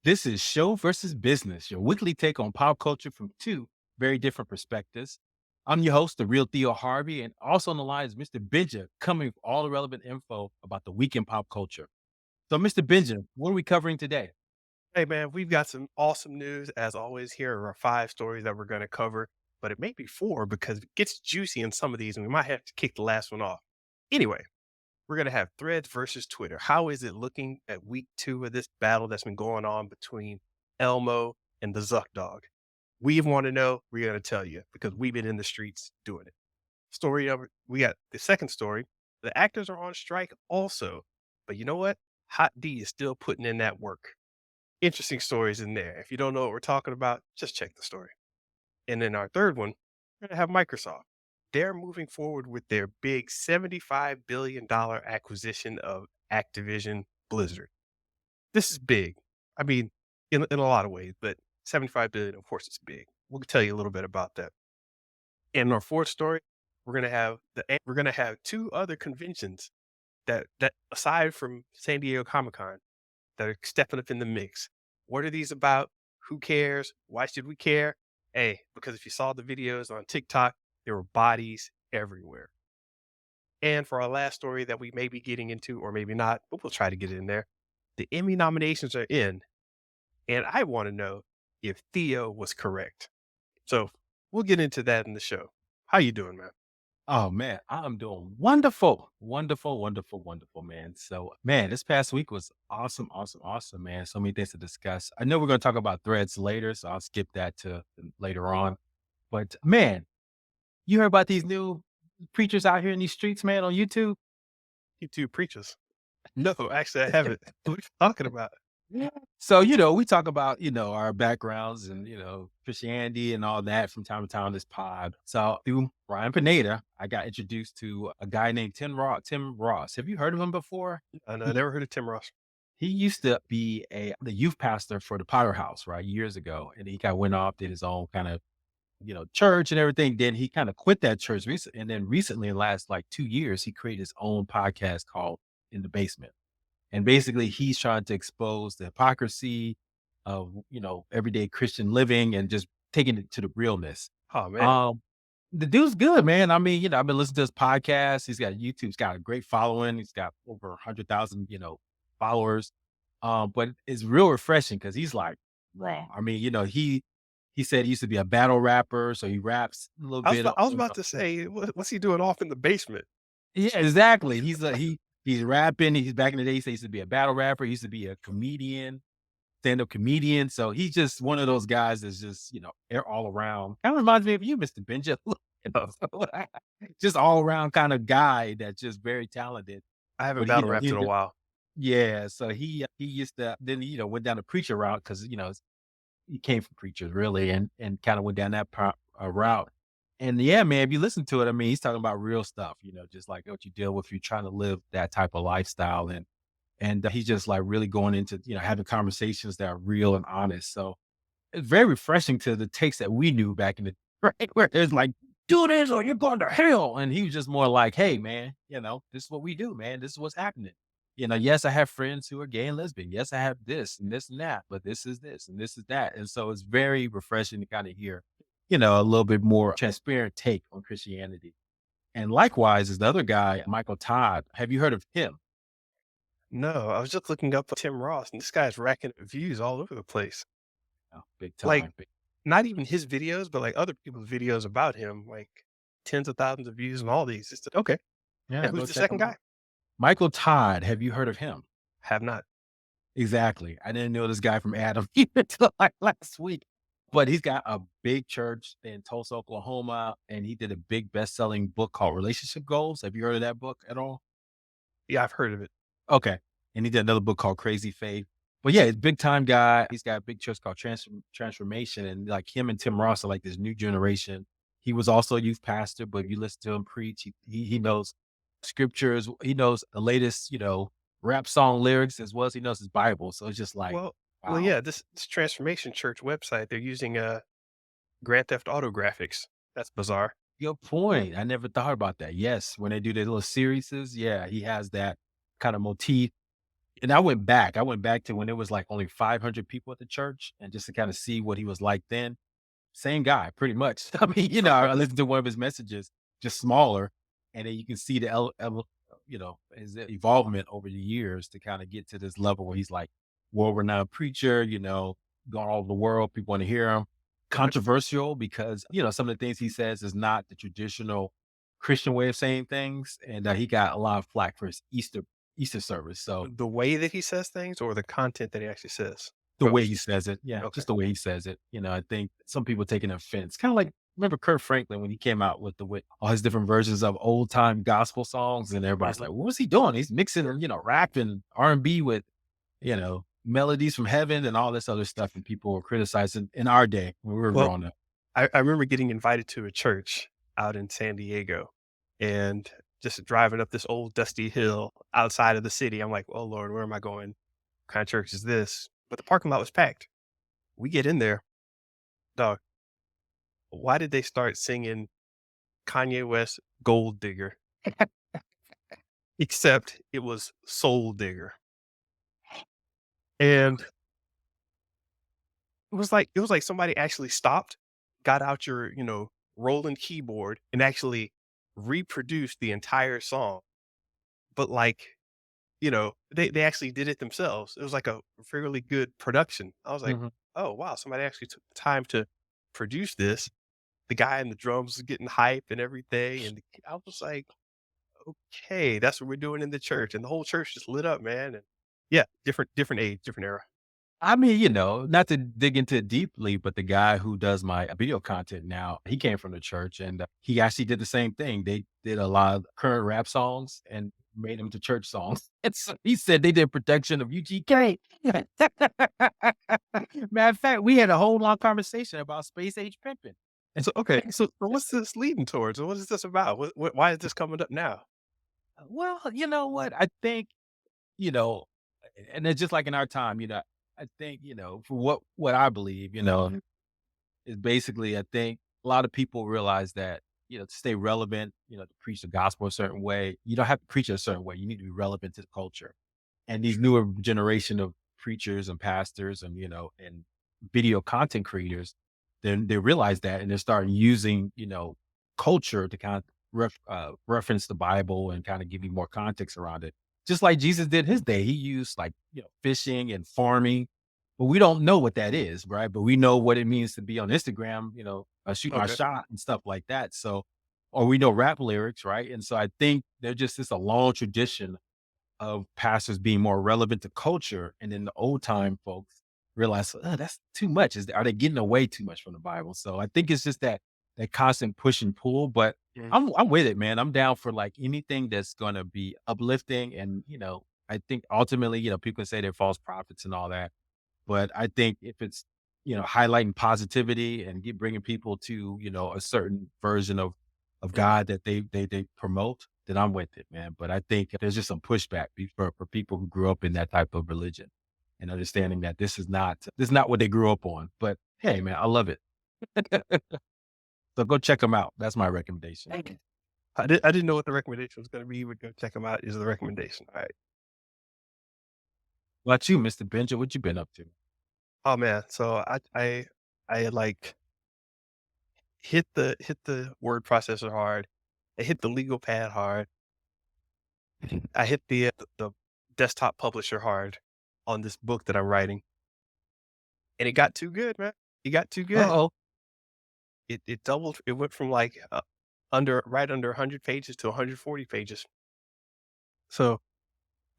This is Show versus Business, your weekly take on pop culture from two very different perspectives. I'm your host, the real Theo Harvey, and also on the line is Mr. Benja, coming with all the relevant info about the week in pop culture. So, Mr. Benja, what are we covering today? Hey man, we've got some awesome news as always. Here are our five stories that we're going to cover, but it may be four because it gets juicy in some of these and we might have to kick the last one off. Anyway, we're going to have Threads versus Twitter. How is it looking at week two of this battle that's been going on between Elmo and the Zuck Dog? We want to know, we're going to tell you because we've been in the streets doing it. Story number, we got the second story. The actors are on strike also, but you know what? Hot D is still putting in that work. Interesting stories in there. If you don't know what we're talking about, just check the story. And then our third one, we're going to have Microsoft. They're moving forward with their big $75 billion acquisition of Activision Blizzard. This is big. I mean, in a lot of ways, but 75 billion, of course, it's big. We'll tell you a little bit about that. In our fourth story, we're gonna have two other conventions that aside from San Diego Comic Con that are stepping up in the mix. What are these about? Who cares? Why should we care? Hey, because if you saw the videos on TikTok, there were bodies everywhere. And for our last story that we may be getting into, or maybe not, but we'll try to get it in there. The Emmy nominations are in, and I want to know if Theo was correct. So we'll get into that in the show. How you doing, man? Oh man, I'm doing wonderful, wonderful, wonderful, wonderful, man. So, man, this past week was awesome, awesome, awesome, man. So many things to discuss. I know we're going to talk about threads later, so I'll skip that to later on. But man, you heard about these new preachers out here in these streets, man, on YouTube? You two preachers. No, actually, I haven't. What are you talking about? Yeah. So, we talk about, our backgrounds and, Christianity and all that from time to time on this pod. So through Ryan Pineda, I got introduced to a guy named Tim Ross. Have you heard of him before? I He never heard of Tim Ross. he used to be the youth pastor for the Potter House, right, years ago. And he kind of went off, did his own kind of, church and everything. Then he kind of quit that church and then recently in the last like 2 years, he created his own podcast called In the Basement. And basically, he's trying to expose the hypocrisy of, everyday Christian living and just taking it to the realness. Oh man. Um, the dude's good, man. I mean, I've been listening to his podcast. He's got YouTube. He's got a great following. He's got over 100,000, followers. But it's real refreshing because he's like raw. I mean, he said he used to be a battle rapper, so he raps a little bit. I was about to say, what's he doing off in the basement? Yeah, exactly. He's rapping. He's back in the day. He used to be a battle rapper. He used to be a comedian, stand-up comedian. So he's just one of those guys that's just, all around. Kind of reminds me of you, Mr. Benja. So, just all around kind of guy that's just very talented. I haven't But battle rapped in a while. yeah. So he used to then went down the preacher route because he came from preachers really and kind of went down that route. And yeah, man, if you listen to it, I mean, he's talking about real stuff, just like what you deal with if you're trying to live that type of lifestyle. And he's just like really going into, having conversations that are real and honest. So it's very refreshing to the takes that we knew back in the right where it's like, do this or you're going to hell. And he was just more like, hey, man, this is what we do, man. This is what's happening. Yes, I have friends who are gay and lesbian. Yes, I have this and that, but this is this and this is that. And so it's very refreshing to kind of hear, a little bit more transparent take on Christianity. And likewise is the other guy, Michael Todd. Have you heard of him? No, I was just looking up Tim Ross, and this guy's racking up views all over the place. Oh, big Like, time. not even his videos, but like other people's videos about him, like tens of thousands of views on all these. Okay. Yeah, And go who's the check second him guy? out. Michael Todd, have you heard of him? Have not. Exactly. I didn't know this guy from Adam even until like last week. But he's got a big church in Tulsa, Oklahoma, and he did a big best-selling book called Relationship Goals. Have you heard of that book at all? Yeah, I've heard of it. Okay. And he did another book called Crazy Faith. But yeah, he's a big time guy. He's got a big church called Transformation. And like him and Tim Ross are like this new generation. He was also a youth pastor, but if you listen to him preach, he knows scriptures. He knows the latest, rap song lyrics as well as he knows his Bible. So it's just like, Well, wow. yeah, this Transformation Church website, they're using Grand Theft Auto graphics. That's bizarre. Good point. I never thought about that. Yes, when they do their little series, yeah, he has that kind of motif. And I went back to when it was, like, only 500 people at the church and just to kinda see what he was like then. Same guy, pretty much. I mean, I Okay. listened to one of his messages, just smaller, and then you can see the his evolvement over the years to kinda get to this level where he's, like, world-renowned preacher, going all over the world, people wanna hear him. Mhm. Controversial because, some of the things he says is not the traditional Christian way of saying things, and, he got a lot of flack for his Easter service, so The way that he says things or the content that he actually says? the way Both. he says it, yeah, Okay. just the way he says it, I think some people taking offense, kinda like remember Kirk Franklin when he came out with all his different versions of old time gospel songs, and everybody's Mhm. like, "What was he doing? He's mixing, rap and R&B with, melodies from heaven and all this other stuff," and people were criticizing in our day when we were Well, growing up. I remember getting invited to a church out in San Diego and just driving up this old dusty hill outside of the city. I'm like, "Oh Lord, where am I going? What kind of church is this?" But the parking lot was packed. We get in there, dog. Why did they start singing Kanye West Gold Digger? Except it was Soul Digger. And it was like somebody actually stopped, got out your, rolling keyboard and actually reproduced the entire song. But they actually did it themselves. It was like a fairly good production. I was like, Mhm. "Oh, wow, somebody actually took the time to produce this." The guy in the drums was getting hype and everything, and I was like, "Okay, that's what we're doing in the church." And the whole church just lit up, man, and yeah, different age, different era. I mean, not to dig into it deeply, but the guy who does my video content now, he came from the church and he actually did the same thing. They did a lot of current rap songs and made them to church songs. And so he said they did production of UGK. Matter of fact, we had a whole long conversation about space age pimping. So, okay, so what's this leading towards? What is this about? What why is this coming up now? Well, you know what? I think, you know, and it's just like in our time, I think, for what I believe, is basically, I think a lot of people realize that, to stay relevant, to preach the gospel a certain way, you don't have to preach it a certain way. You need to be relevant to the culture. And these newer generation of preachers and pastors and, and video content creators, then they realize that and they're starting using, culture to kind of reference the Bible and kind of give you more context around it. Just like Jesus did his day. He used like, fishing and farming, but we don't know what that is, right? But we know what it means to be on Instagram, shooting our Okay. shot and stuff like that. So, or we know rap lyrics, right? And so I think there's just this a long tradition of pastors being more relevant to culture, and then the old time folks realize, that's too much. Are they getting away too much from the Bible? So I think it's just that constant push and pull. But Mm, I'm with it, man. I'm down for like anything that's gonna be uplifting, and I think ultimately, people can say they're false prophets and all that, but I think if it's, highlighting positivity and bringing people to, a certain version of mhm. God that they promote, then I'm with it, man. But I think there's just some pushback for people who grew up in that type of religion and understanding that this is not what they grew up on. But hey, man, I love it. So go check them out. That's my recommendation. I didn't know what the recommendation was gonna be, but go check them out is the recommendation. Alright. What about you, Mr. Benja? What you been up to? Oh, man, so I hit the word processor hard. I hit the legal pad hard. I hit the desktop publisher hard on this book that I'm writing, and it got too good, man. It got too good. Uh-oh. It doubled. It went from, like, right under 100 pages to 140 pages. So,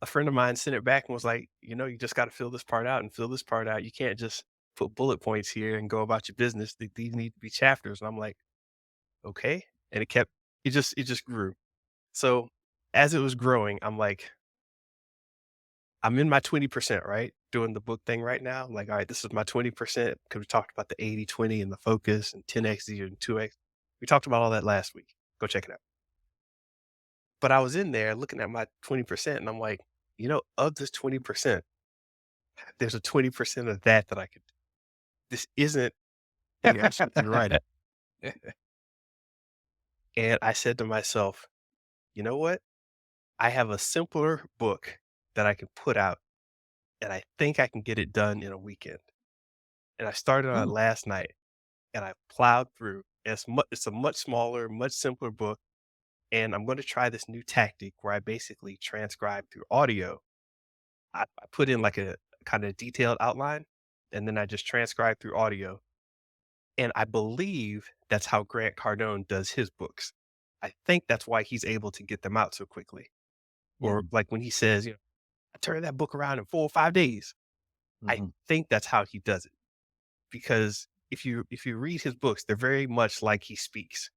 a friend of mine sent it back and was like, "You just gotta fill this part out and fill this part out. You can't just put bullet points here and go about your business. These need to be chapters." And I'm like, "Okay." And it just grew. So, as it was growing, I'm like, I'm in my 20%, right? Doing the book thing right now. I'm like, all right, this is my 20% because we talked about the 80/20 and the focus and 10x and 2x. We talked about all that last week. Go check it out. But I was in there looking at my 20% and I'm like, of this 20%, there's a 20% of that I could, this isn't the unscripted writing. And I said to myself, you know what? I have a simpler book that I can put out. and I think I can get it done in a weekend. And I started on it Ooh. last night, and I plowed through. It's a much smaller, much simpler book, and I'm gonna try this new tactic where I basically transcribe through audio. I put in like a kinda detailed outline, and then I just transcribe through audio, and I believe that's how Grant Cardone does his books. I think that's why he's able to get them out so quickly. Or Mhm, like when he says, "I turned that book around in 4 or 5 days." I mhm, think that's how he does it, because if you read his books, they're very much like he speaks,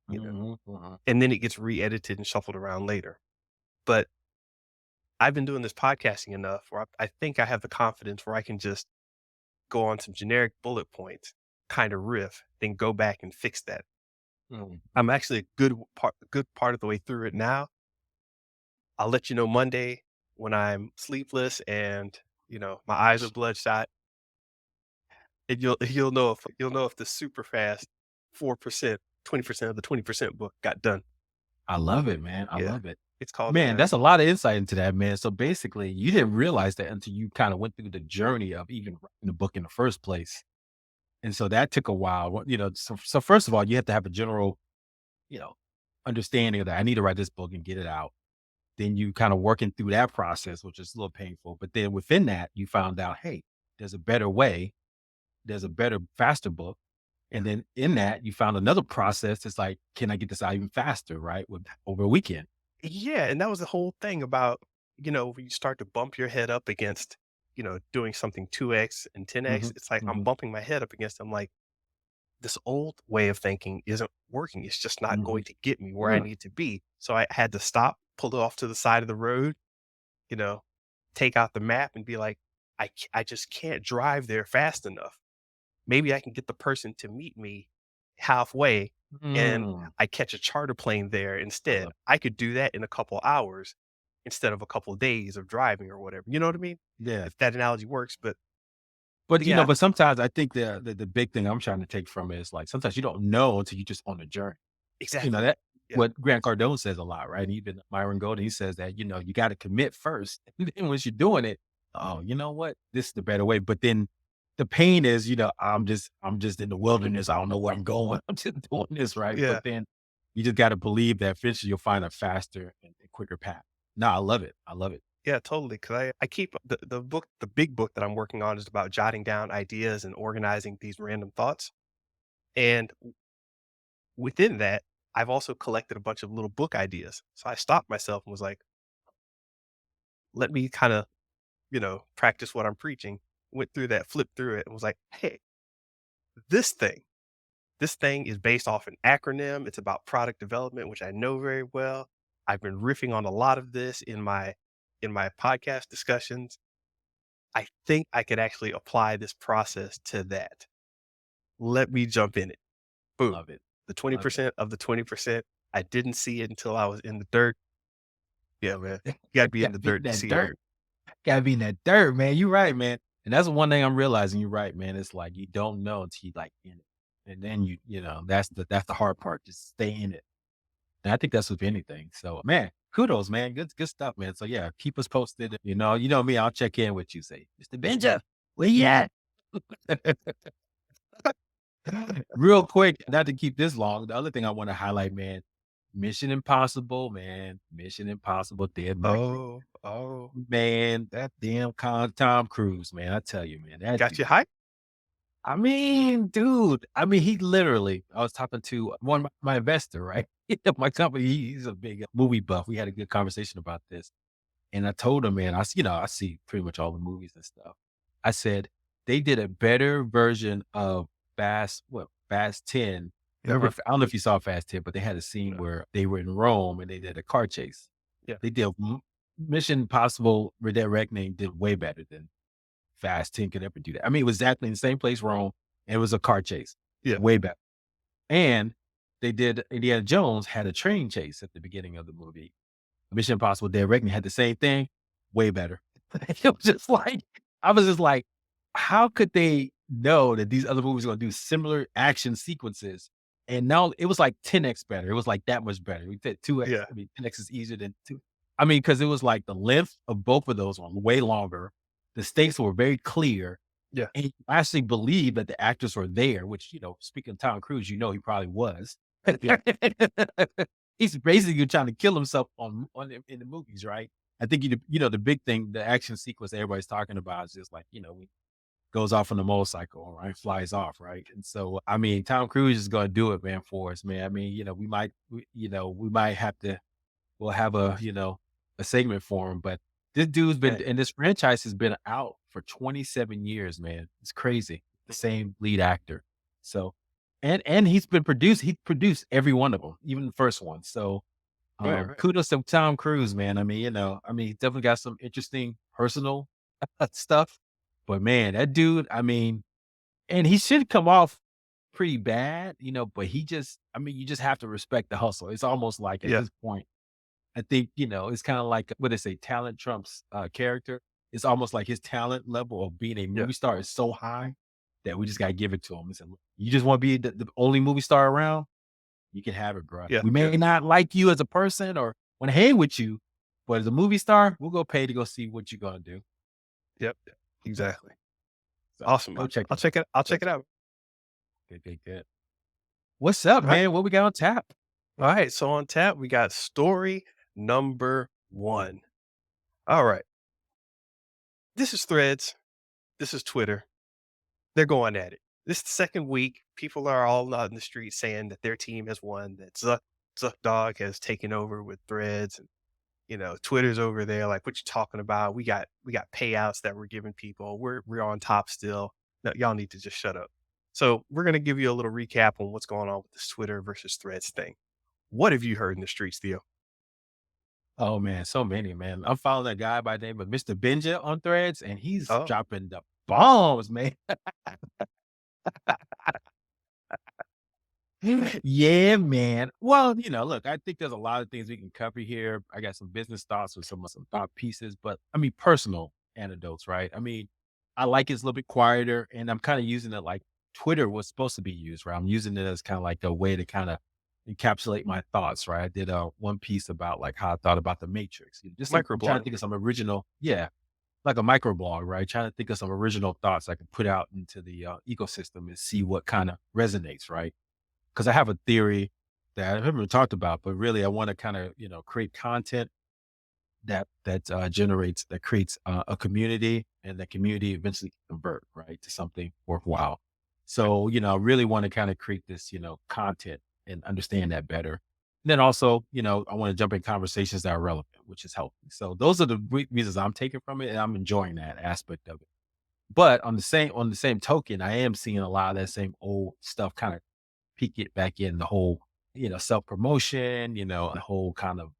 you know, mhm, mhm. and then it gets re-edited and shuffled around later. But I've been doing this podcasting enough where I think I have the confidence where I can just go on some generic bullet points, kind of riff, then go back and fix that. Mhm. I'm actually a good part of the way through it now. I'll let you know Monday when I'm sleepless and, my eyes are bloodshot, and you'll know if the super fast 4%, 20% of the 20% book got done. I love it, man. I Yeah. love it. It's called, Man, that's a lot of insight into that, man. So basically, you didn't realize that until you kinda went through the journey of even writing the book in the first place. And so that took a while. So first of all, you have to have a general, you know, understanding of that. I need to write this book and get it out. Then you kinda working through that process, which is a little painful. But then within that, you found out, hey, there's a better way. There's a better, faster book. yeah. And then in that, you found another process. It's like, can I get this out even faster, right? Over a weekend. Yeah, and that was the whole thing about, when you start to bump your head up against, doing something 2x and 10x, Mhm, it's like I'm mhm, bumping my head up against. I'm like, this old way of thinking isn't working. It's just not going mhm. to get me where I Yeah. need to be. So I had to stop, pull it off to the side of the road, you know, take out the map and be like, I just can't drive there fast enough. Maybe I can get the person to meet me halfway and Mm. I catch a charter plane there I instead. love I could do that in a couple hours instead of a couple days of driving or whatever. You know what I mean? yeah. If that analogy works, but But, yeah, but sometimes I think the big thing I'm trying to take from it is, like, sometimes you don't know until you just on the journey. exactly. That Yeah. what Grant Cardone says a lot, right? And even Myron Golden, he says that, you gotta commit first. And then once you're doing it, "Oh, you know what? This is the better way." But then the pain is, I'm just in the wilderness. I don't know where I'm going. I'm just doing this, right? Yeah. But then you just gotta believe that eventually you'll find a faster and quicker path. No, I love it. I love it. Yeah, totally. Cause I keep the big book that I'm working on is about jotting down ideas and organizing these random thoughts. And within that, I've also collected a bunch of little book ideas. So I stopped myself and was like, let me kind of, practice what I'm preaching. Went through that, flipped through it, and was like, hey, this thing, this thing is based off an acronym. It's about product development, which I know very well. I've been riffing on a lot of this in my podcast discussions. I think I could actually apply this process to that. Let me jump in it. Boom. Love it. The Love it. 20% of the 20%. I didn't see it until I was in the dirt. Yeah, man. You gotta be in Gotta the be in dirt to that see it. dirt. Gotta be in that dirt, man. You're right, man. And that's one thing I'm realizing. You're right, man. It's like you don't know until you like in it. And then that's the hard part. Just stay in it. And I think that's with anything. So man, kudos, man. Good stuff, man. So yeah, keep us posted. You know me, I'll check in with you. Say, Mr. Benja, where you at? Real quick, not to keep this long. The other thing I want to highlight, man, Mission Impossible, man. Mission Impossible Dead Reckoning. Oh, oh. Man, that damn Tom Cruise, man, I tell you, man, that Got dude. you hyped? I mean, dude, he literally I was talking to one of my investor, right? My company, he's a big movie buff. We had a good conversation about this. And I told him, man, I see pretty much all the movies and stuff. I said, they did a better version of Fast 10. Yeah. I don't know if you saw Fast 10, but they had a scene Yeah. where they were in Rome and they did a car chase. Yeah. They did Mission Impossible Red Dead Reckoning did way better than Fast 10 could ever do that. I mean, it was exactly in the same place, Rome, and it was a car chase. Yeah. Way better. And they did Indiana Jones had a train chase at the beginning of the movie. Mission Impossible Dead Reckoning had the same thing, way better. It was just like I was just like, how could they know that these other movies are gonna do similar action sequences? And now it was like 10x better. It was like that much better. We did 2x. Yeah. I mean, 10x is easier than two. I mean, because it was like the length of both of those were way longer. the stakes were very clear, Yeah. and you actually believe that the actors were there, which, speaking of Tom Cruise, he probably was. Yeah. He's basically trying to kill himself on in the movies, right? I think the big thing, the action sequence everybody's talking about is just like, when goes off on the motorcycle, right? Flies off, right? And so, I mean, Tom Cruise is gonna do it, man, for us, man. I mean, we might have to we'll have a segment for him. But this dude's been Yeah. and this franchise has been out for 27 years, man. It's crazy. The same lead actor. So and he produced every one of them, even the first one. So Right, right. kudos to Tom Cruise, man. I mean, he definitely got some interesting personal stuff. But man, that dude, I mean, and he should come off pretty bad, but I mean, you just have to respect the hustle. It's almost like at Yeah. this point, I think, it's kind of like what they say, talent trumps character. It's almost like his talent level of being a Yeah. movie star is so high that we just got to give it to him and say, "Look, you just want to be the only movie star around? You can have it, bro. Yeah. We Yeah. may not like you as a person or want to hang with you, but as a movie star, we'll go pay to go see what you're going to do." Yep. Yep. Exactly. So Awesome. go check I'll it. check it. I'll Go check it check. out. Good, good, good. What's up, All right. man? What we got on tap? All right. So on tap, we got story number one. All right. This is Threads. This is Twitter. They're going at it. This is the second week. People are all out in the street saying that their team has won, that Zuck Dog has taken over with Threads. And, Twitter's over there like, what you talking about? We got payouts that we're giving people. We're on top still. No, y'all need to just shut up. So we're gonna give you a little recap on what's going on with this Twitter versus Threads thing. What have you heard in the streets, Theo? Oh man, so many, man. I'm following a guy by the name of Mr. Benja on Threads, and he's Oh, dropping the bombs, man. Yeah, man. Well, look, I think there's a lot of things we can cover here. I got some business thoughts with some thought pieces, but I mean, personal anecdotes, right? I mean, I like it's a little bit quieter, and I'm kind of using it like Twitter was supposed to be used, right? I'm using it as kind of like a way to kind of encapsulate my thoughts, right? I did one piece about like how I thought about the Matrix. I'm trying to microblogging. think of some original, yeah, like a microblog, right? Trying to think of some original thoughts I can put out into the ecosystem and see what kind of resonates, right? Because I have a theory that I haven't talked about, but really I want to kind of create content that creates a community, and that community eventually can convert right to something worthwhile. So I really want to kind of create this content and understand that better. And then also I want to jump in conversations that are relevant, which is healthy. So those are the reasons I'm taking from it, and I'm enjoying that aspect of it. But on the same token, I am seeing a lot of that same old stuff kind of peek it back in the whole, self promotion, the whole kind of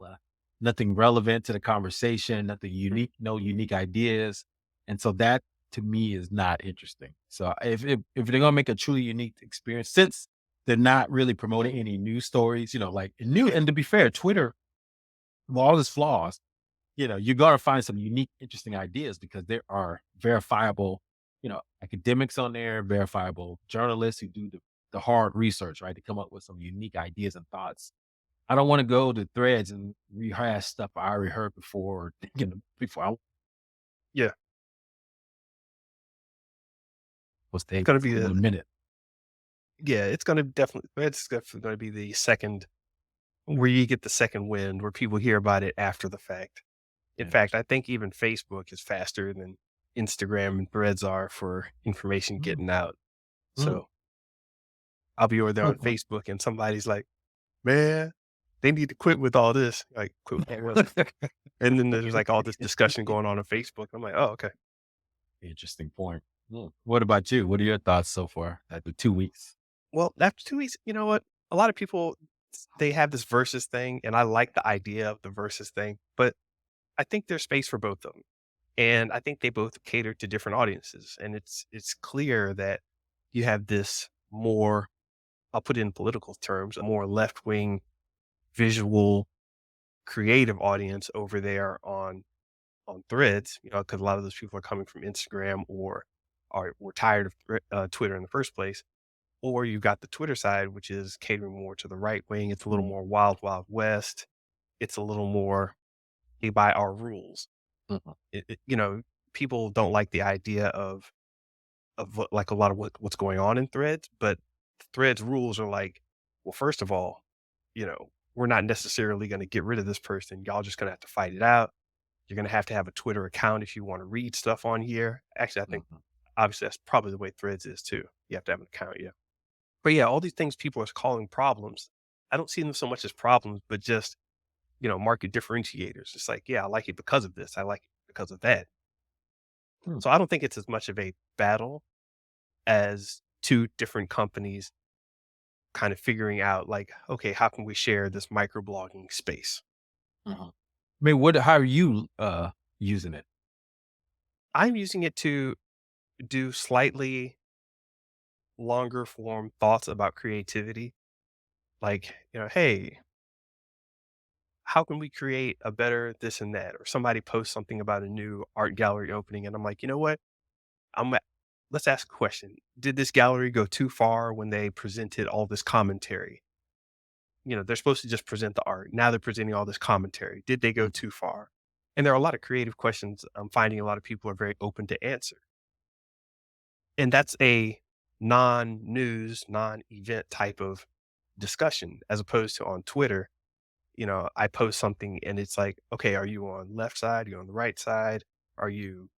uh, nothing relevant to the conversation, nothing unique, no unique ideas. And so that to me is not interesting. So if they're gonna make a truly unique experience, since they're not really promoting any news stories, like new, and to be fair, Twitter, with all its flaws, you're gonna find some unique, interesting ideas because there are verifiable, academics on there, verifiable journalists who do the hard research, right? To come up with some unique ideas and thoughts. I don't want to go to threads and rehash stuff I already heard before or thinking before I Yeah. was It's take gonna be in a the minute. Yeah, it's definitely gonna be the second where you get the second wind, where people hear about it after the fact. In Yeah. fact, I think even Facebook is faster than Instagram and Threads are for information Mm, getting out. mm. So I'll be over there on Okay. Facebook and somebody's like, "Man, they need to quit with all this." Like, "Quit with all what?" And then there's like all this discussion going on Facebook. I'm like, "Oh, okay." Interesting point. What about you? What are your thoughts so far after 2 weeks? Well, after 2 weeks, you know what? A lot of people they have this versus thing, and I like the idea of the versus thing, but I think there's space for both of them. And I think they both cater to different audiences. And it's clear that you have this more, I'll put it in political terms, a more left wing visual creative audience over there on threads, because a lot of those people are coming from Instagram or were tired of Twitter in the first place. Or you've got the Twitter side, which is catering more to the right wing. It's a little Mm, more wild, wild west. It's a little more, hey, by our rules. mhm. It, people don't like the idea of what, like a lot of what's going on in threads, but threads rules are like, well, first of all, we're not necessarily going to get rid of this person. Y'all just going to have to fight it out. You're going to have a Twitter account if you want to read stuff on here. Actually, I think Mhm, obviously that's probably the way threads is too. You have to have an account. Yeah. But yeah, all these things people are calling problems. I don't see them so much as problems, but just, market differentiators. It's like, yeah, I like it because of this. I like it because of that. hmm, So I don't think it's as much of a battle as two different companies kind of figuring out like, okay, how can we share this microblogging space? mhm. I mean, how are you, using it? I'm using it to do slightly longer form thoughts about creativity. Like, hey, how can we create a better this and that? Or somebody posts something about a new art gallery opening. And I'm like, you know what? I'm a- let's ask a question. Did this gallery go too far when they presented all this commentary? They're supposed to just present the art. Now they're presenting all this commentary. Did they go Mhm, too far? And there are a lot of creative questions I'm finding a lot of people are very open to answer. And that's a non-news, non-event type of discussion as opposed to on Twitter. I post something and it's like, okay, are you on left side? Are you on the right side? Are you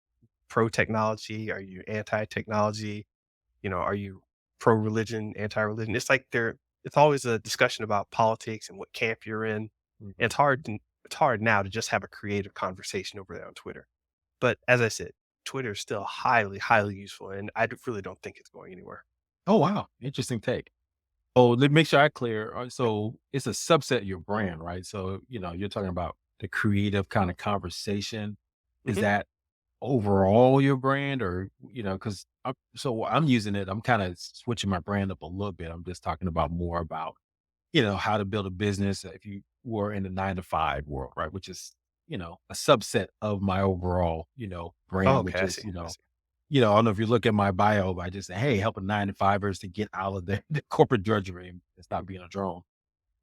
pro technology? Are you anti technology? Are you pro religion, anti religion? It's always a discussion about politics and what camp you're in. mhm. It's hard now to just have a creative conversation over there on Twitter. But as I said, Twitter is still highly, highly useful, and really don't think it's going anywhere. Oh, wow, interesting take. Oh, let me make sure I clear, Yep. so it's a subset of your brand, right? So, you're talking about the creative kinda conversation. Is Mhm. that overall your brand or, because I'm using it, I'm kinda switching my brand up a little bit. I'm just talking about more about, how to build a business if you were in the 9 to 5 world, right? Which is, a subset of my overall, Oh, brand, okay, which I is, see. I see. I don't know if you look at my bio, but I just say, "Hey, helping 9 to 5ers to get out of the the corporate drudgery and stop being a drone."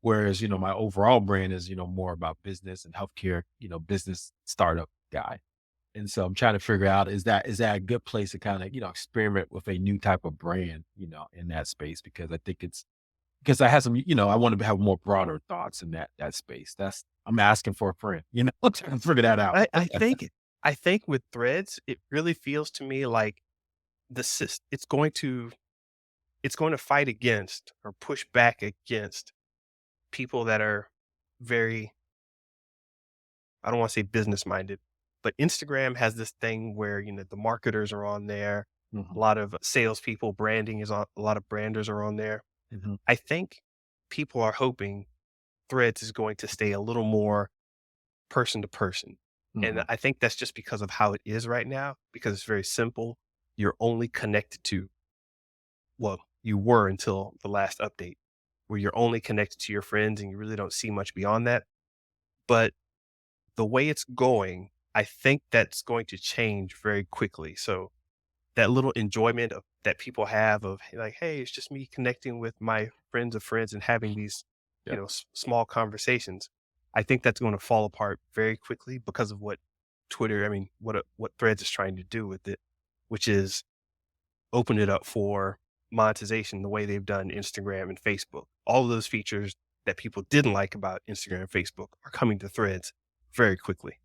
Whereas, my overall brand is, more about business and healthcare, business startup guy. And so I'm trying to figure out, is that a good place to kinda, experiment with a new type of brand, in that space? Because I think it's because I have some, I want to have more broader thoughts in that space. I'm asking for a friend, trying to figure that out. I think with Threads, it really feels to me like it's going to fight against or push back against people that are very, I don't want to say business minded, but Instagram has this thing where, the marketers are on there. A Mhm, lot of salespeople, branding is on, a lot of branders are on there. mhm, I think people are hoping Threads is going to stay a little more person to person. And mhm, I think that's just because of how it is right now, because it's very simple. You're only connected to, well, you were until the last update, where you're only connected to your friends and you really don't see much beyond that. But the way it's going, I think that's going to change very quickly. So that little enjoyment that people have of like, hey, it's just me connecting with my friends of friends and having these, yep, small conversations. I think that's going to fall apart very quickly because of what Twitter, I mean, what Threads is trying to do with it, which is open it up for monetization the way they've done Instagram and Facebook. All of those features that people didn't like about Instagram and Facebook are coming to Threads very quickly.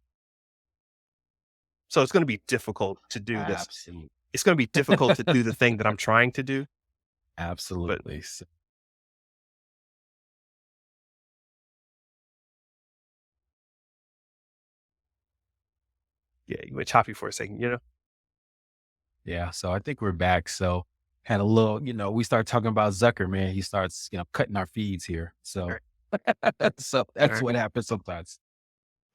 So it's going to be difficult to do this. absolutely, It's going to be difficult to do the thing that I'm trying to do, but absolutely. yeah, you went choppy for a second. Yeah, so I think we're back. So had a little, we start talking about Zucker, man. He starts, cutting our feeds here. All So right. so All that's right. what happens sometimes.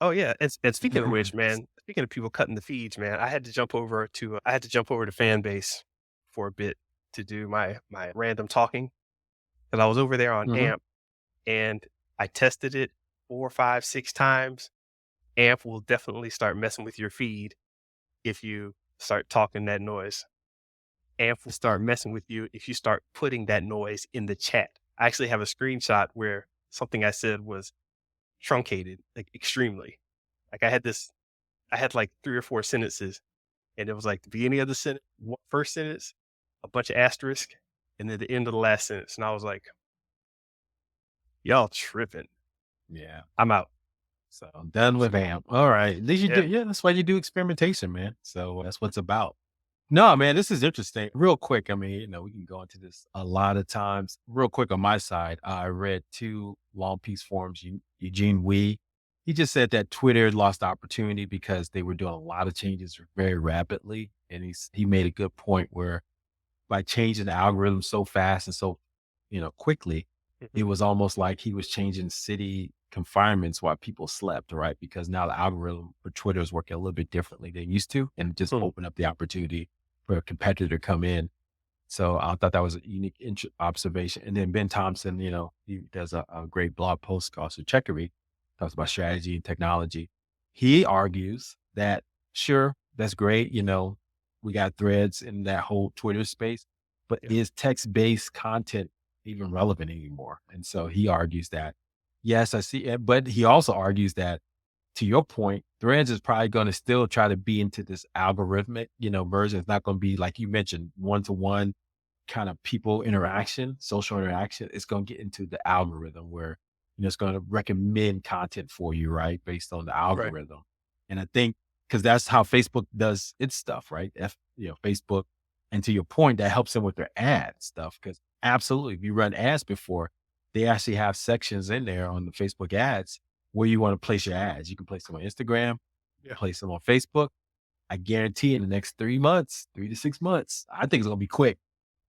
Oh yeah, and speaking of which, man, speaking of people cutting the feeds, man, I had to jump over to fan base for a bit to do my random talking because I was over there on Mhm. AMP and I tested it 4, 5, 6 times. AMP will definitely start messing with your feed if you start talking that noise. AMP will start messing with you if you start putting that noise in the chat. I actually have a screenshot where something I said was truncated, like extremely. Like I had like 3 or 4 sentences and it was like the beginning of the first sentence, a bunch of asterisk, and then the end of the last sentence. And I was like, y'all tripping. Yeah. I'm out. So I'm done with AMP. All right. At least you do. Yeah. Yeah, that's why you do experimentation, man. So that's what it's about. No, man, this is interesting. Real quick, I mean, we can go into this a lot of times. Real quick on my side, I read two long piece forums. Eugene Wee, he just said that Twitter lost opportunity because they were doing a lot of changes very rapidly, and he made a good point where by changing the algorithm so fast and so, quickly, Mhm. it was almost like he was changing city confinements while people slept, right? Because now the algorithm for Twitter is working a little bit differently than it used to, and it just Mhm. opened up the opportunity for a competitor to come in. So I thought that was a unique observation. And then Ben Thompson, he does a great blog post called Checkery, talks about strategy and technology. He argues that, sure, that's great. We got threads in that whole Twitter space, but Yeah. is text based content even relevant anymore? And so he argues that, yes, I see it. But he also argues that, to your point, Threads is probably going to still try to be into this algorithmic, version. It's not going to be like you mentioned, one to one kind of people interaction, social interaction. It's going to get into the algorithm where it's going to recommend content for you, right, based on the Right. algorithm. And I think because that's how Facebook does its stuff, right? Facebook. And to your point, that helps them with their ad stuff. Because absolutely, if you run ads before, they actually have sections in there on the Facebook ads where you want to place your ads. You can place them on Instagram, Yeah. place them on Facebook. I guarantee in the next 3 months, 3 to 6 months, I think it's gonna be quick.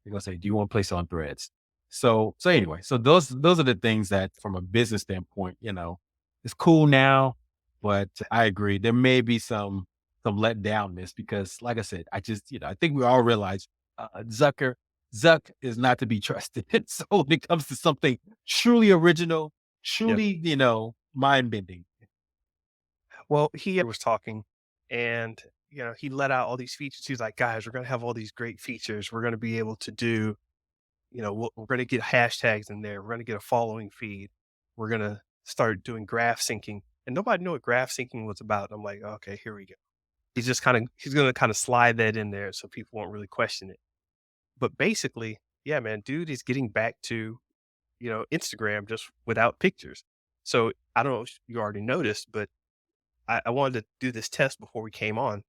They're gonna say, "Do you want to place it on Threads?" So anyway, so those are the things that, from a business standpoint, it's cool now, but I agree there may be some letdownness because, like I said, I think we all realize Zuck is not to be trusted. So when it comes to something truly original, Yeah. truly mind bending. Well, he was talking and, he let out all these features. He's like, guys, we're going to have all these great features. We're going to be able to do, we're going to get hashtags in there. We're going to get a following feed. We're going to start doing graph syncing. And nobody knew what graph syncing was about. I'm like, okay, here we go. He's going to kind of slide that in there so people won't really question it. But basically, yeah, man, dude is getting back to, Instagram just without pictures. So I don't know if you already noticed, but I wanted to do this test before we came on.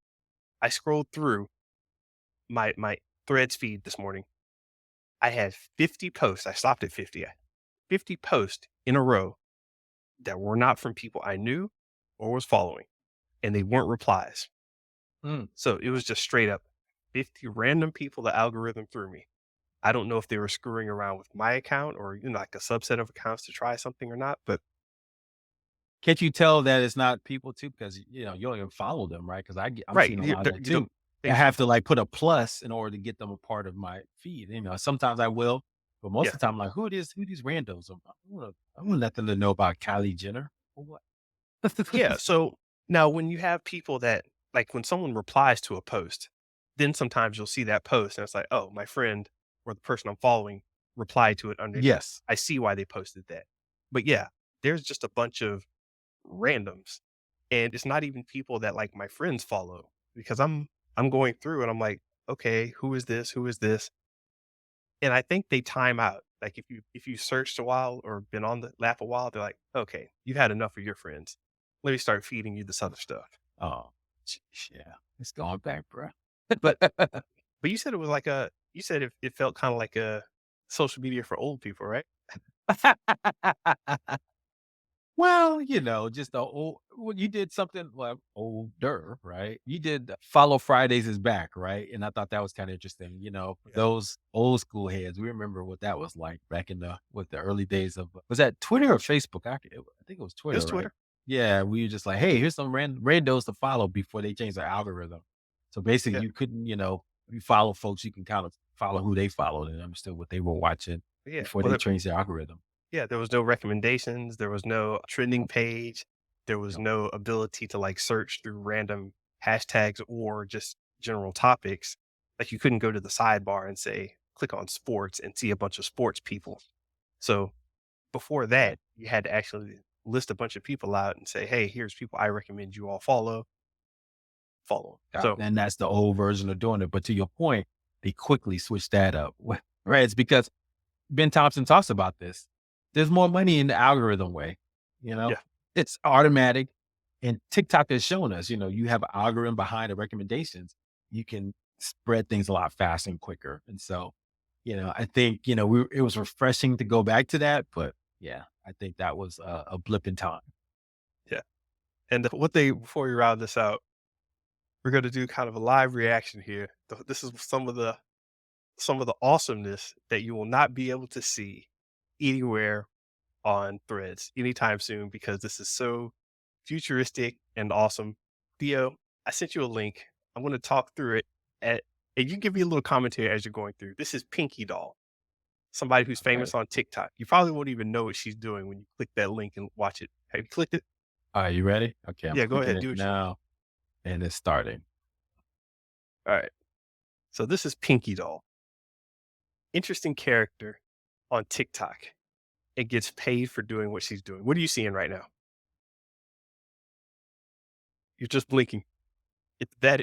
I scrolled through my Threads feed this morning. I had 50 posts. I stopped at 50. 50 posts in a row that were not from people I knew or was following, and they weren't replies. Mm. So it was just straight up 50 random people the algorithm threw me. I don't know if they were screwing around with my account or like a subset of accounts to try something or not, but Can't you tell that it's not people too? Because, you don't even follow them, right? Because I'm right, seeing a lot of that you don't too. I they have to like put a plus in order to get them a part of my feed. Sometimes I will, but most yeah. of the time, like, who are these randos? I want nothing to know about Kylie Jenner. For what? Yeah, so now when you have people that like when someone replies to a post, then sometimes you'll see that post and it's like, "Oh, my friend or the person I'm following replied to it under." Yes. I see why they posted that. But yeah, there's just a bunch of randoms and it's not even people that like my friends follow because I'm going through and I'm like, "Okay, who is this? Who is this?" And I think they time out. Like if you searched a while or been on the app a while, they're like, "Okay, you've had enough of your friends. Let me start feeding you this other stuff." Oh, yeah. It's going back, bro. But but you said it was like a you said it felt kinda like a social media for old people, right? Well, just the old well, you did something like older, right? You did Follow Fridays is back, right? And I thought that was kind of interesting. For Yeah. those old school heads, we remember what that was like back in the early days of was that Twitter or Facebook? I think it was It was Twitter, right? Twitter. Yeah, we were just like, hey, here's some randos to follow before they change the algorithm. So basically, Yeah. you couldn't, if you follow folks, you can kind of follow who they followed and understood what they were watching Yeah. before Well, they changed the algorithm. yeah, there was no recommendations, there was no trending page, there was Yep. no ability to, like, search through random hashtags or just general topics. Like, you couldn't go to the sidebar and say, "Click on sports," and see a bunch of sports people. So, before Right. that, you had to actually list a bunch of people out and say, "Hey, here's people I recommend you all follow." follow 'em. So, And that's the old version of doing it. But to your point, they quickly switched that up. Right? It's because Ben Thompson talks about this. There's more money in the algorithm way. You know, yeah, it's automatic. And TikTok has shown us, you have an algorithm behind the recommendations. You can spread things a lot faster and quicker. And so, I think, it was refreshing to go back to that. But yeah, I think that was a blip in time. yeah. And what they before we round this out, we're gonna do kind of a live reaction here. This is some of the awesomeness that you will not be able to see anywhere on Threads anytime soon because this is so futuristic and awesome. Theo, I sent you a link. I'm going to talk through it, at, and you give me a little commentary as you're going through. This is Pinky Doll, somebody who's All right. famous on TikTok. You probably won't even know what she's doing when you click that link and watch it. Have you clicked it? Are you ready? Okay. I'm Yeah, go clicking ahead. it Do what you want. now and it's starting. All right. So this is Pinky Doll. Interesting character on TikTok. It gets paid for doing what she's doing. What are you seeing right now? You're just blinking. It's that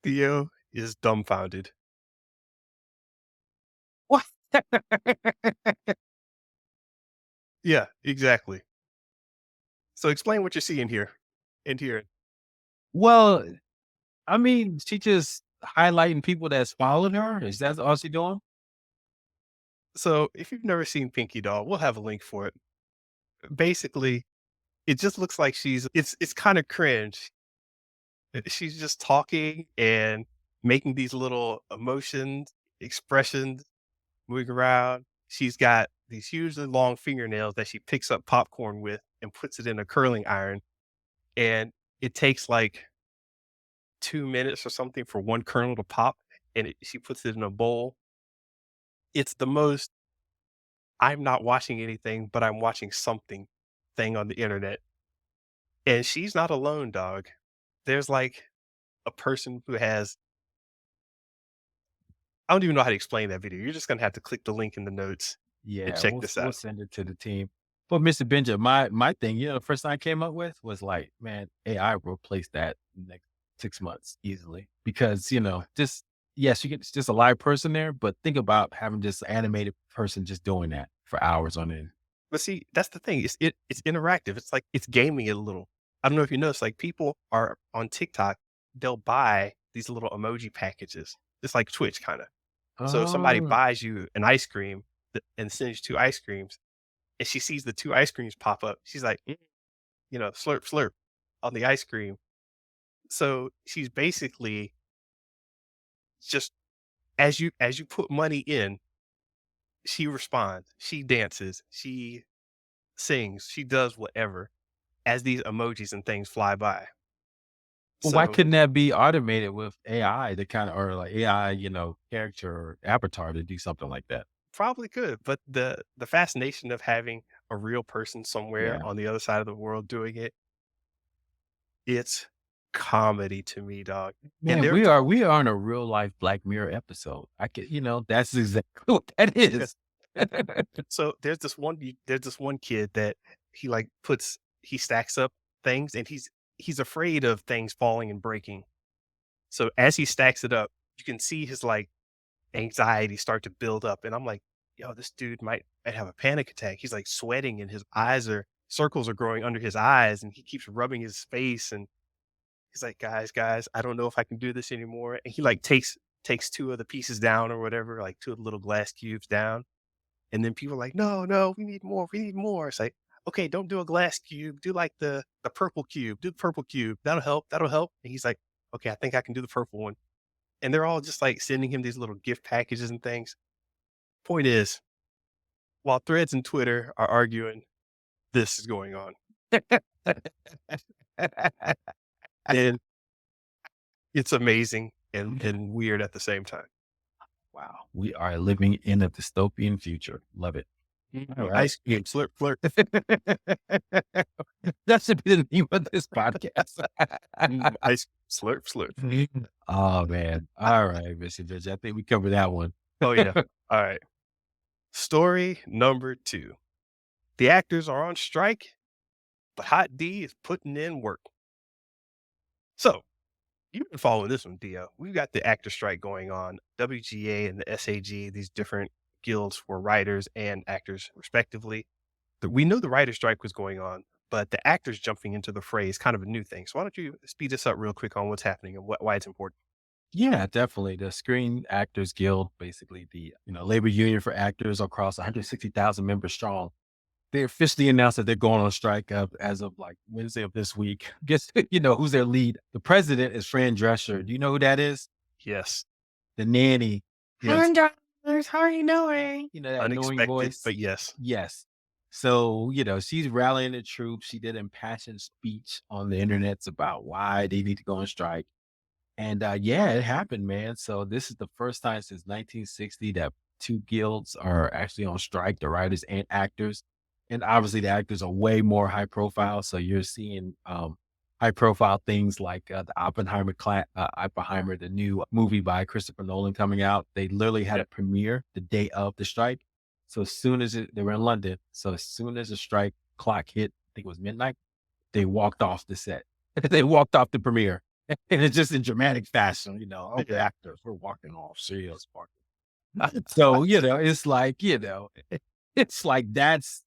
Theo is dumbfounded. What? Yeah, exactly. So explain what you're seeing here and here. Well, I mean, she just highlighting people that's following her. Is that all she doing? So if you've never seen Pinky Doll, we'll have a link for it. Basically, it just looks like it's kind of cringe. She's just talking and making these little emotions, expressions, moving around. She's got these hugely long fingernails that she picks up popcorn with and puts it in a curling iron. And it takes like 2 minutes or something for one kernel to pop. And she puts it in a bowl. It's the most I'm not watching anything, but I'm watching something thing on the internet. And she's not alone, dog. There's like a person who has I don't even know how to explain that video. You're just gonna have to click the link in the notes and Yeah, check we'll this we'll out. send it to the team. But Mr. Benja, my thing, the first thing I came up with was like, man, AI replace that in the next 6 months easily because just yes, you get it's just a live person there, but think about having just animated person just doing that for hours on end. But see, that's the thing. It's interactive. It's like it's gaming it a little. I don't know if you notice, like people are on TikTok, they'll buy these little emoji packages. It's like Twitch kind of. So if somebody Oh, buys you an ice cream and sends you two ice creams, and she sees the two ice creams pop up, she's like, slurp, slurp on the ice cream. So she's basically just as you put money in, she responds, she dances, she sings, she does whatever as these emojis and things fly by. well, why So couldn't that be automated with AI to kind of or like AI, character or avatar to do something like that? probably could, but the fascination of having a real person somewhere Yeah. on the other side of the world doing it, it's comedy to me, dog. And Man, they're we are in a real life Black Mirror episode. I could, that's exactly what that yeah. is. So there's this one kid that he stacks up things and he's afraid of things falling and breaking. So as he stacks it up, you can see his like anxiety start to build up. And I'm like, yo, this dude might have a panic attack. He's like sweating and his eyes are circles are growing under his eyes and he keeps rubbing his face and he's like, guys, I don't know if I can do this anymore. And he like takes two of the pieces down or whatever, like two of the little glass cubes down. And then people are like, no, no, we need more, we need more. It's like, okay, don't do a glass cube, do like the purple cube, do the purple cube. That'll help, that'll help. And he's like, okay, I think I can do the purple one. And they're all just like sending him these little gift packages and things. Point is, while Threads and Twitter are arguing, this is going on. And it's amazing and weird at the same time. Wow, we are living in a dystopian future. Love it. All Mhm. right. Ice cube, slurp, slurp. That should be the name of this podcast. Ice slurp, slurp. Oh man. All right, Mr. Judge. I think we covered that one. Oh yeah. All right. Story number 2. The actors are on strike but Hot D is putting in work. So you've been following this one, Dio. We've got the actor strike going on. WGA and the SAG, these different guilds for writers and actors, respectively. We knew the writer strike was going on, but the actors jumping into the fray is kind of a new thing. So why don't you speed this up real quick on what's happening and why it's important? Yeah, definitely. The Screen Actors Guild, basically the labor union for actors across 160,000 members strong. They officially announced that they're going on strike as of like Wednesday of this week. Guess who's their lead? The president is Fran Drescher. Do you know who that is? Yes, The nanny. Yes. Dollars, how are you doing? That annoying unexpected, voice. but yes. Yes. So, she's rallying the troops. She did an impassioned speech on the internets about why they need to go on strike. And, yeah, it happened, man. So this is the first time since 1960 that 2 guilds are actually on strike, the writers and actors. And obviously the actors are way more high profile. So you're seeing, high profile things like, the Oppenheimer, the new movie by Christopher Nolan coming out. They literally had Yeah. a premiere the day of the strike. So as soon as they were in London. So as soon as the strike clock hit, I think it was midnight, they walked off the set. They walked off the premiere. And it's just in dramatic fashion, okay, Yeah. actors, we're walking off, serious walking. So, it's like, it's like that's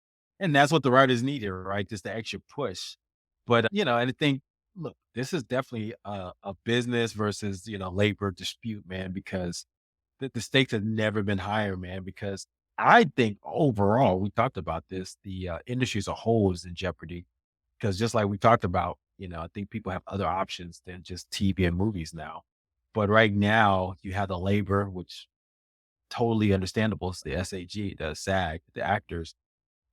what the writers needed, right? Just the extra push. But, and I think, look, this is definitely a business versus, labor dispute, man, because the stakes have never been higher, man, because I think overall, we talked about this, the industry as a whole is in jeopardy. Because just like we talked about, I think people have other options than just TV and movies now. But right now, you have the labor, which totally understandable. It's the SAG, the SAG, the actors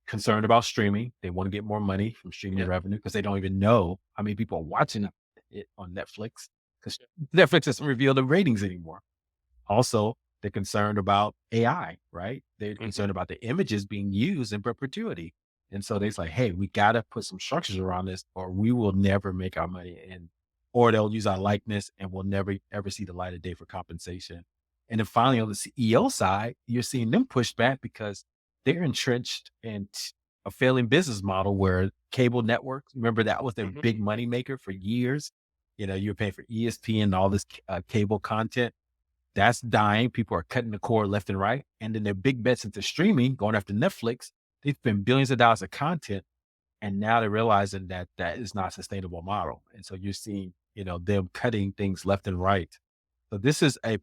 concerned about streaming. They want to get more money from streaming Yeah. revenue because they don't even know how many people are watching it on Netflix because Netflix doesn't reveal the ratings anymore. Also, they're concerned about AI, right? They're Mhm. concerned about the images being used in perpetuity. And so they're like, hey, we got to put some structures around this or we will never make our money. Or they'll use our likeness and we'll never ever see the light of day for compensation. And then finally on the CEO side, you're seeing them push back because they're entrenched in a failing business model where cable networks, remember that was their Mhm. big money maker for years. You were paying for ESPN and all this cable content that's dying. People are cutting the cord left and right. And then their big bets into streaming, going after Netflix, they spend billions of dollars of content. And now they're realizing that that is not a sustainable model. And so you're seeing, them cutting things left and right. So this is a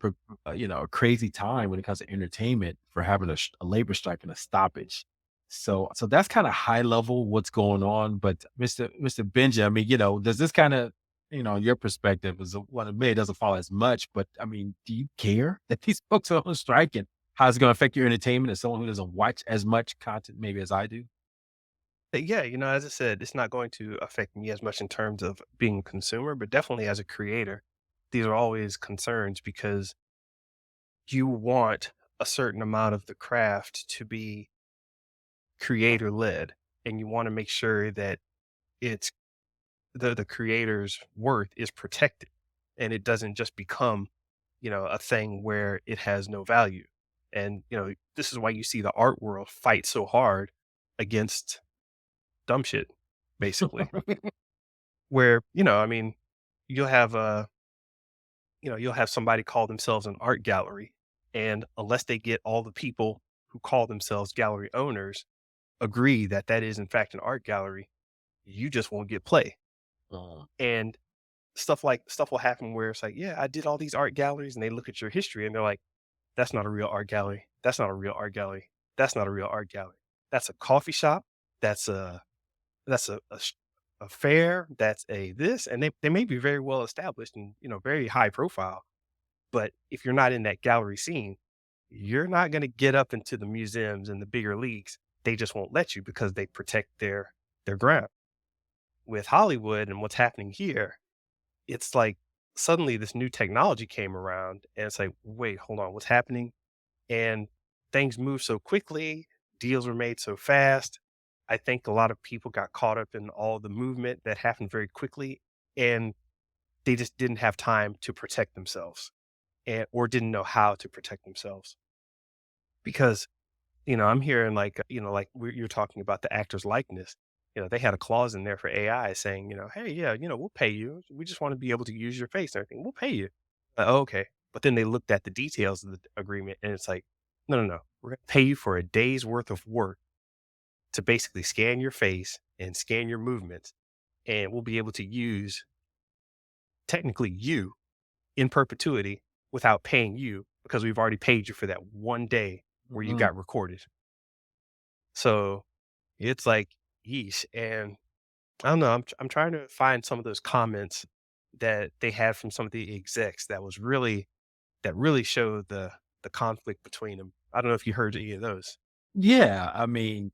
crazy time when it comes to entertainment for having a labor strike and a stoppage. So that's kind of high level what's going on. But Mr. Benja, I mean, does this kind of, your perspective is one of me, it doesn't follow as much, but I mean, do you care that these folks are on strike and how it's going to affect your entertainment as someone who doesn't watch as much content maybe as I do? Yeah, as I said, it's not going to affect me as much in terms of being a consumer, but definitely as a creator, these are always concerns because you want a certain amount of the craft to be creator led, and you want to make sure that it's the creator's worth is protected and it doesn't just become, a thing where it has no value. And, this is why you see the art world fight so hard against dumb shit, basically. Where, I mean, you'll have you'll have somebody call themselves an art gallery. And unless they get all the people who call themselves gallery owners agree that that is in fact an art gallery, you just won't get play. Uh, And stuff will happen where it's like, yeah, I did all these art galleries, and they look at your history and they're like, that's not a real art gallery. That's not a real art gallery. That's not a real art gallery. That's a coffee shop. That's a fair. That's a this, and they may be very well established and very high profile. But if you're not in that gallery scene, you're not going to get up into the museums and the bigger leagues. They just won't let you because they protect their ground. With Hollywood and what's happening here, it's like suddenly this new technology came around and it's like, wait, hold on, what's happening? And things move so quickly, deals were made so fast. I think a lot of people got caught up in all the movement that happened very quickly, and they just didn't have time to protect themselves and or didn't know how to protect themselves. Because, I'm hearing like, you're talking about the actor's likeness. they had a clause in there for AI saying, "Hey, yeah, we'll pay you. We just want to be able to use your face and everything. We'll pay you." Oh, okay. But then they looked at the details of the agreement and it's like, no, no, no. We're going to pay you for a day's worth of work to basically scan your face and scan your movements. And we'll be able to use technically you in perpetuity without paying you because we've already paid you for that one day where you Mm. got recorded. So it's like, yeesh. And I don't know. I'm trying to find some of those comments that they had from some of the execs that really showed the conflict between them. I don't know if you heard any of those. Yeah, I mean,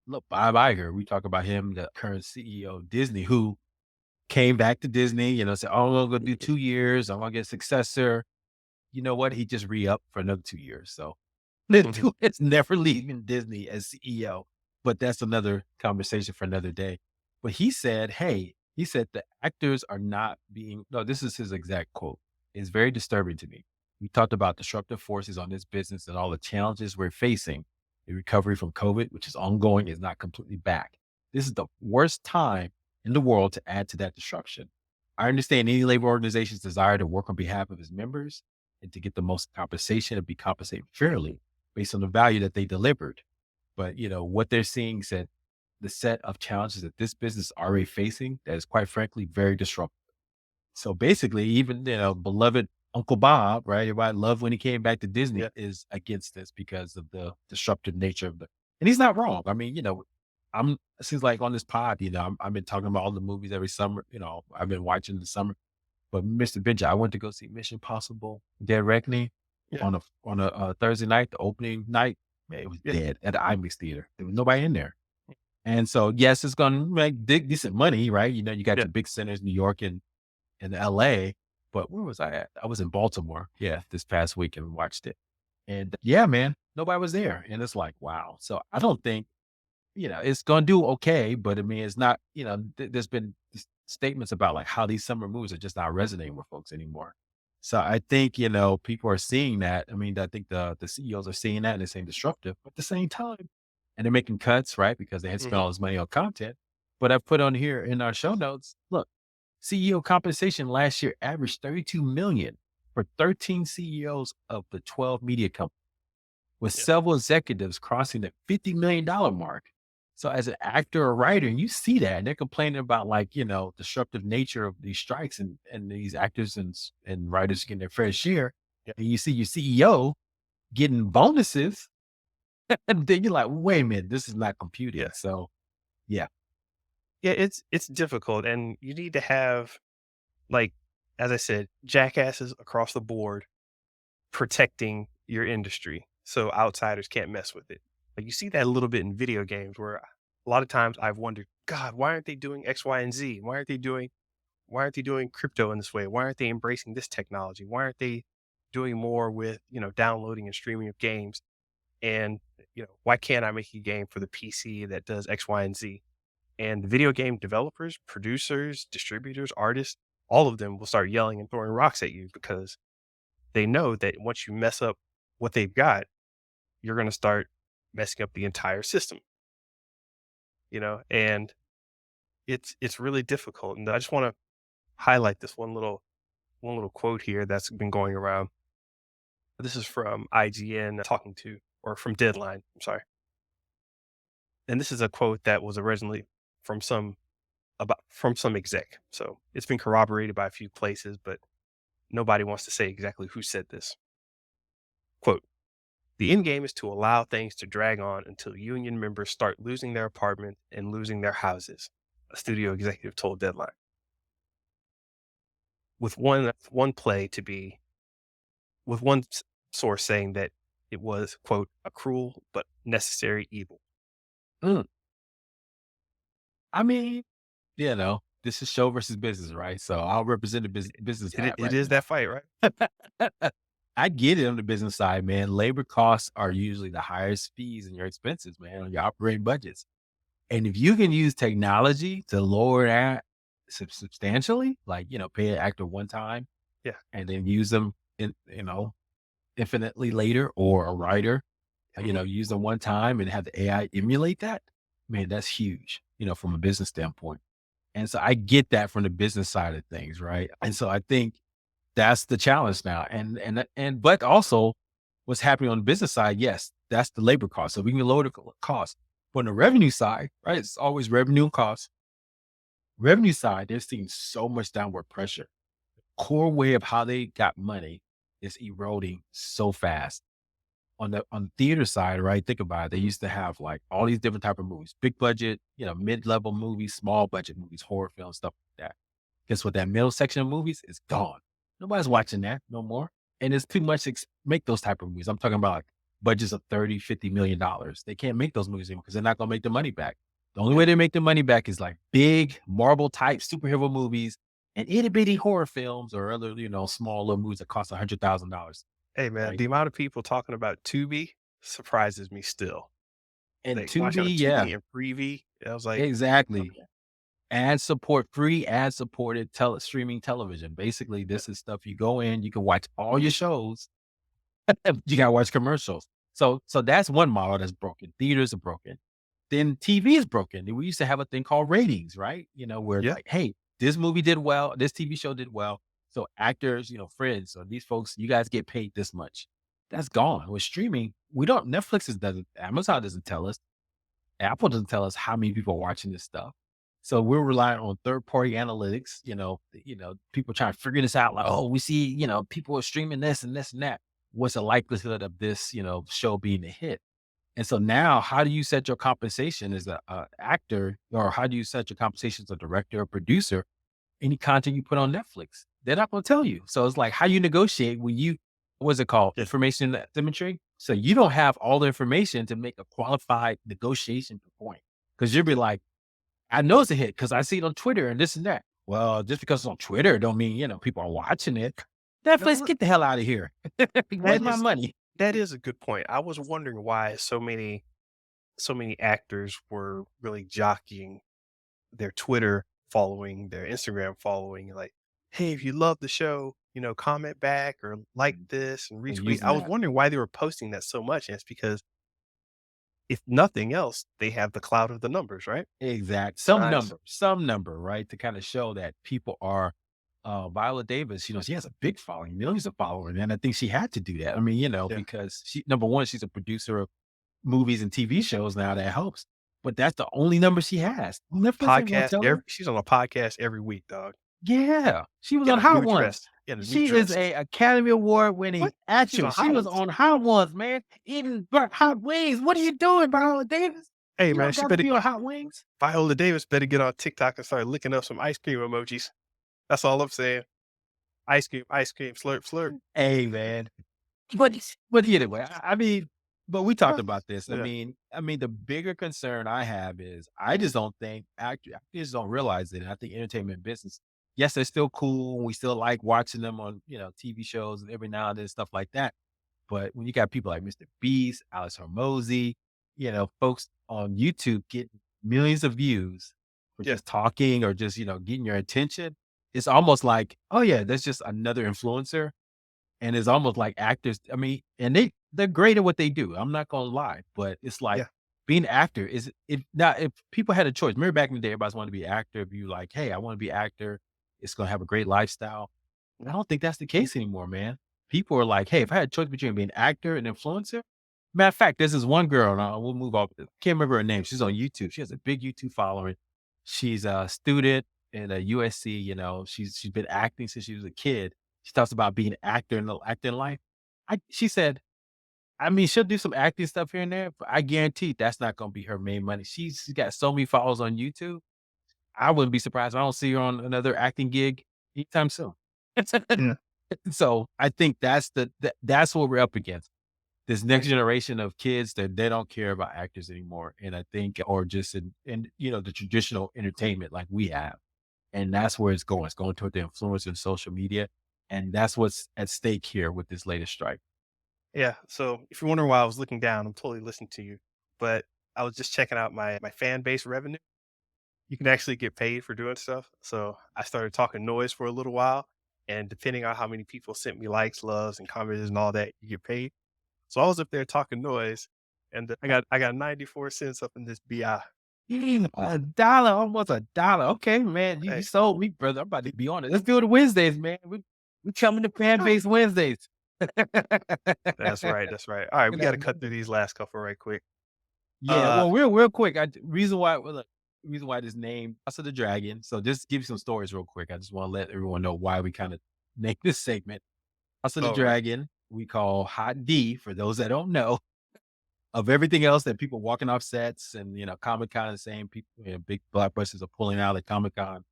look, Bob Iger, we talk about him, the current CEO of Disney, who came back to Disney, said, "Oh, I'm gonna do Mhm. 2 years. I'm gonna get a successor." You know what? He just re-upped for another 2 years. So the Mhm. dude is never leaving Disney as CEO, but that's another conversation for another day. But he said, "Hey," he said, "the actors are not being." No, this is his exact quote. "It's very disturbing to me. We talked about disruptive forces on this business and all the challenges we're facing. The recovery from COVID, which is ongoing, is not completely back. This is the worst time in the world to add to that disruption. I understand any labor organization's desire to work on behalf of its members and to get the most compensation and be compensated fairly based on the value that they delivered. But what they're seeing is that the set of challenges that this business is already facing that is quite frankly very disruptive. So basically, even beloved Uncle Bob, right? Everybody loved when he came back to Disney Yeah. is against this because of the disruptive nature of the and he's not wrong. I mean, I'm it seems like on this pod, I've been talking about all the movies every summer, I've been watching the summer. But Mr. Benja, I went to go see Mission Possible: Dead Reckoning Yeah. on a Thursday night, the opening night. Man, it was Yeah. dead at the IMAX theater. There was nobody in there. And so, yes, it's gonna make decent money, right? You got Yeah. your big centers, New York and LA. But where was I at? I was in Baltimore, yeah, this past week and watched it. And yeah, man, nobody was there. And it's like, wow. So I don't think it's gonna do okay, but I mean, it's not, there's been statements about like how these summer movies are just not resonating with folks anymore. So I think, people are seeing that. I mean, I think the CEOs are seeing that and they're saying disruptive at the same time. And they're making cuts, right? Because they had spent Mhm. all this money on content. But I put on here in our show notes, look, CEO compensation last year averaged 32 million for 13 CEOs of the 12 media companies with Yeah. several executives crossing the $50 million mark. So as an actor or writer, you see that and they're complaining about like, disruptive nature of these strikes and these actors and writers getting their fair share. Yeah. And you see your CEO getting bonuses. And then you're like, wait a minute, this is not computing. Yeah. So yeah. Yeah. It's difficult, and you need to have, like, as I said, jackasses across the board protecting your industry so outsiders can't mess with it. Like, you see that a little bit in video games where a lot of times I've wondered, God, why aren't they doing X, Y, and Z? Why aren't they doing crypto in this way? Why aren't they embracing this technology? Why aren't they doing more with, downloading and streaming of games? And, why can't I make a game for the PC that does X, Y, and Z? And the video game developers, producers, distributors, artists, all of them will start yelling and throwing rocks at you because they know that once you mess up what they've got, you're going to start messing up the entire system, and it's really difficult. And I just want to highlight this one little quote here that's been going around. This is from IGN talking to, or from Deadline. I'm sorry. And this is a quote that was originally from some exec. So it's been corroborated by a few places, but nobody wants to say exactly who said this. Quote, "The end game is to allow things to drag on until union members start losing their apartments and losing their houses," a studio executive told Deadline, with one play to be with one source saying that it was, quote, "a cruel but necessary evil." Mm. I mean, this is show versus business, right? So I'll represent the business It hat it right is now. that fight, right? I get it on the business side, man. Labor costs are usually the highest fees in your expenses, man, on your operating budgets. And if you can use technology to lower that substantially, like, pay an actor one time Yeah. and then use them infinitely later or a writer, Mhm. use them one time and have the AI emulate that. man, that's huge, from a business standpoint. And so I get that from the business side of things, right? And so I think that's the challenge now. But also what's happening on the business side, yes, that's the labor cost. So we can lower the cost. But on the revenue side, right? It's always revenue and cost. Revenue side, they're seeing so much downward pressure. Core way of how they got money is eroding so fast. On the theater side, right? Think about it. They used to have like all these different type of movies, big budget, mid-level movies, small budget movies, horror films, stuff like that. Guess what? That middle section of movies is gone. Nobody's watching that no more. And it's too much to make those type of movies. I'm talking about like budgets of 30, $50 million. They can't make those movies anymore because they're not gonna make the money back. The only way they make the money back is like big Marvel type superhero movies and itty bitty horror films or other, small little movies that cost $100,000. Hey, man, Right. the amount of people talking about Tubi surprises me still. And Like, watching on Tubi, yeah, Tubi and Freevee, I was like, exactly. "Okay." Free ad supported streaming television. Basically, Yeah, this is stuff you go in, you can watch all your shows. You gotta watch commercials. So that's one model that's broken. Theaters are broken. Then TV is broken. We used to have a thing called ratings, right? Where it's yeah, like, hey, this movie did well, this TV show did well. So actors, friends, or these folks, you guys get paid this much. That's gone. With streaming, we don't doesn't Amazon doesn't tell us. Apple doesn't tell us how many people are watching this stuff. So we're relying on third party analytics, people trying to figure this out like, oh, we see, people are streaming this and this and that. What's the likelihood of this, show being a hit? And so now how do you set your compensation as a actor, or how do you set your compensation as a director or producer? Any content you put on Netflix, they're not going to tell you. So it's like how you negotiate when what's it called? yeah. Information asymmetry. So you don't have all the information to make a qualified negotiation point. Cause you'll be like, I know it's a hit because I see it on Twitter and this and that. Well, just because it's on Twitter don't mean, people are watching it. No, Netflix, look, get the hell out of here. Where's that my is money? that is a good point. I was wondering why so many actors were really jockeying their Twitter following, their Instagram following, like, "Hey, if you love the show, comment back or like this and And retweet." using I was that. wondering why they were posting that so much, and it's because if nothing else, they have the cloud of the numbers, right? Exact. Eyes. Some number, right? To kind of show that people are Viola Davis, she has a big following, millions of followers. And I think she had to do that. I mean, Yeah. because number one, she's a producer of movies and TV shows now that helps. But that's the only number she has. Netflix ain't gonna Podcast tell her. every She's on a podcast every week, dog. Yeah. She was on Got a Hot new Ones. dress. Got a new She is dress. a Academy Award winning What? She's on actress. She Hot was Ones? on Hot Ones, man. Eating hot wings. What are you doing, Viola Davis? Hey, You man, don't she got to better be on Hot Wings. Viola Davis better get on TikTok and start licking up some ice cream emojis. That's all I'm saying. Ice cream, slurp, slurp. Hey, man. But anyway, I mean, but we talked about this. I Yeah, mean, the bigger concern I have is I just don't think actors don't realize it. And I think entertainment business, yes, they're still cool. We still like watching them on, TV shows and every now and then stuff like that. But when you got people like Mr. Beast, Alex Hormozy, folks on YouTube getting millions of views for yeah, just talking or just, getting your attention, it's almost like, oh yeah, that's just another influencer, and it's almost like actors, I mean, and they're great at what they do, I'm not gonna lie, but it's like yeah, being an actor is if now if people had a choice, remember back in the day, everybody wanted to be an actor, if you like, "Hey, I wanna be an actor, it's gonna have a great lifestyle." And I don't think that's the case anymore, man. People are like, "Hey, if I had a choice between being an actor and influencer." Matter of fact, there's this one girl, and we'll move off, can't remember her name, she's on YouTube, she has a big YouTube following. She's a student in, USC, she's been acting since she was a kid. She talks about being an actor in the acting life. She said, I mean, she'll do some acting stuff here and there, but I guarantee that's not gonna be her main money. She's got so many followers on YouTube. I wouldn't be surprised if I don't see her on another acting gig anytime soon. yeah, So I think that's what we're up against. This next generation of kids that they don't care about actors anymore. And I think, or just in the traditional entertainment like we have. And that's where it's going. It's going toward the influence in social media. And that's what's at stake here with this latest strike. yeah. So if you're wondering why I was looking down, I'm totally listening to you. But I was just checking out my fan base revenue. You can actually get paid for doing stuff. So I started talking noise for a little while, and depending on how many people sent me likes, loves, and comments and all that, you get paid. So I was up there talking noise, and I got 94 cents up in this BI. $1, almost $1. Okay, man, you Hey, sold me, brother. I'm about to be on it. Let's do it Wednesdays, man. We coming to fan base Wednesdays. that's right. That's right. All right, we Look got at to cut through that. these last couple right quick. Yeah, Uh, well, real quick. Reason why, well, look, reason why this name House of the Dragon. So just give you some stories real quick. I just want to let everyone know why we kind of named this segment House of the all right. Dragon. We call Hot D for those that don't know. Of everything else that people walking off sets and Comic Con, the same people, big blockbusters are pulling out at Comic Con.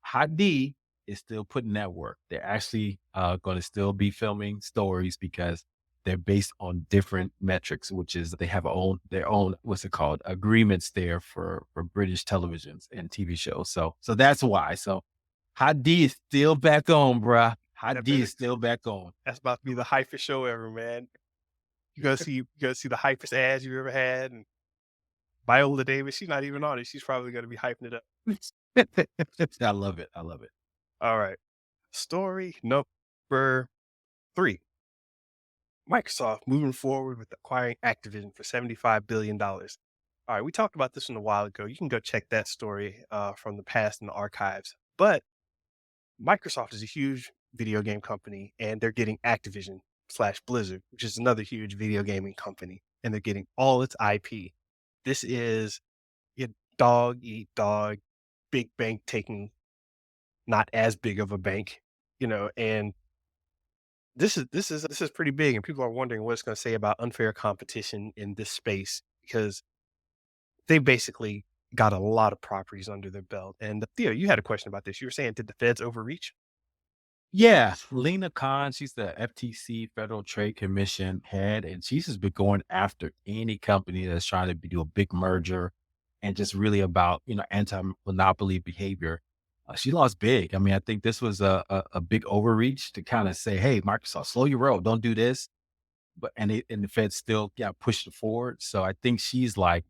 Hot D is still putting that work. They're actually going to still be filming stories because they're based on different metrics, which is they have their own what's it called agreements there for British televisions and TV shows. So that's why. So Hot D is still back on, bruh. Hot That D better, is still back on. that's about to be the hypest show ever, man. You gonna see the hypest ads you ever had, and Viola Davis, she's not even on it. She's probably gonna be hyping it up. I love it. I love it. All right. Story number 3. Microsoft moving forward with acquiring Activision for $75 billion. All right, we talked about this one a while ago. You can go check that story from the past in the archives. But Microsoft is a huge video game company, and they're getting Activision slash Blizzard, which is another huge video gaming company, and they're getting all its IP. This is a dog eat dog, big bank taking not as big of a bank, and this is pretty big, and people are wondering what it's going to say about unfair competition in this space because they basically got a lot of properties under their belt. And Theo, you had a question about this. You were saying, did the feds overreach? Yeah, Lena Khan, she's the FTC, Federal Trade Commission head, and she's just been going after any company that's trying to do a big merger and just really about, anti-monopoly behavior. She lost big. I mean, I think this was a big overreach to kind of say, hey, Microsoft, slow your roll, don't do this. But and the Fed still got pushed it forward. So I think she's like,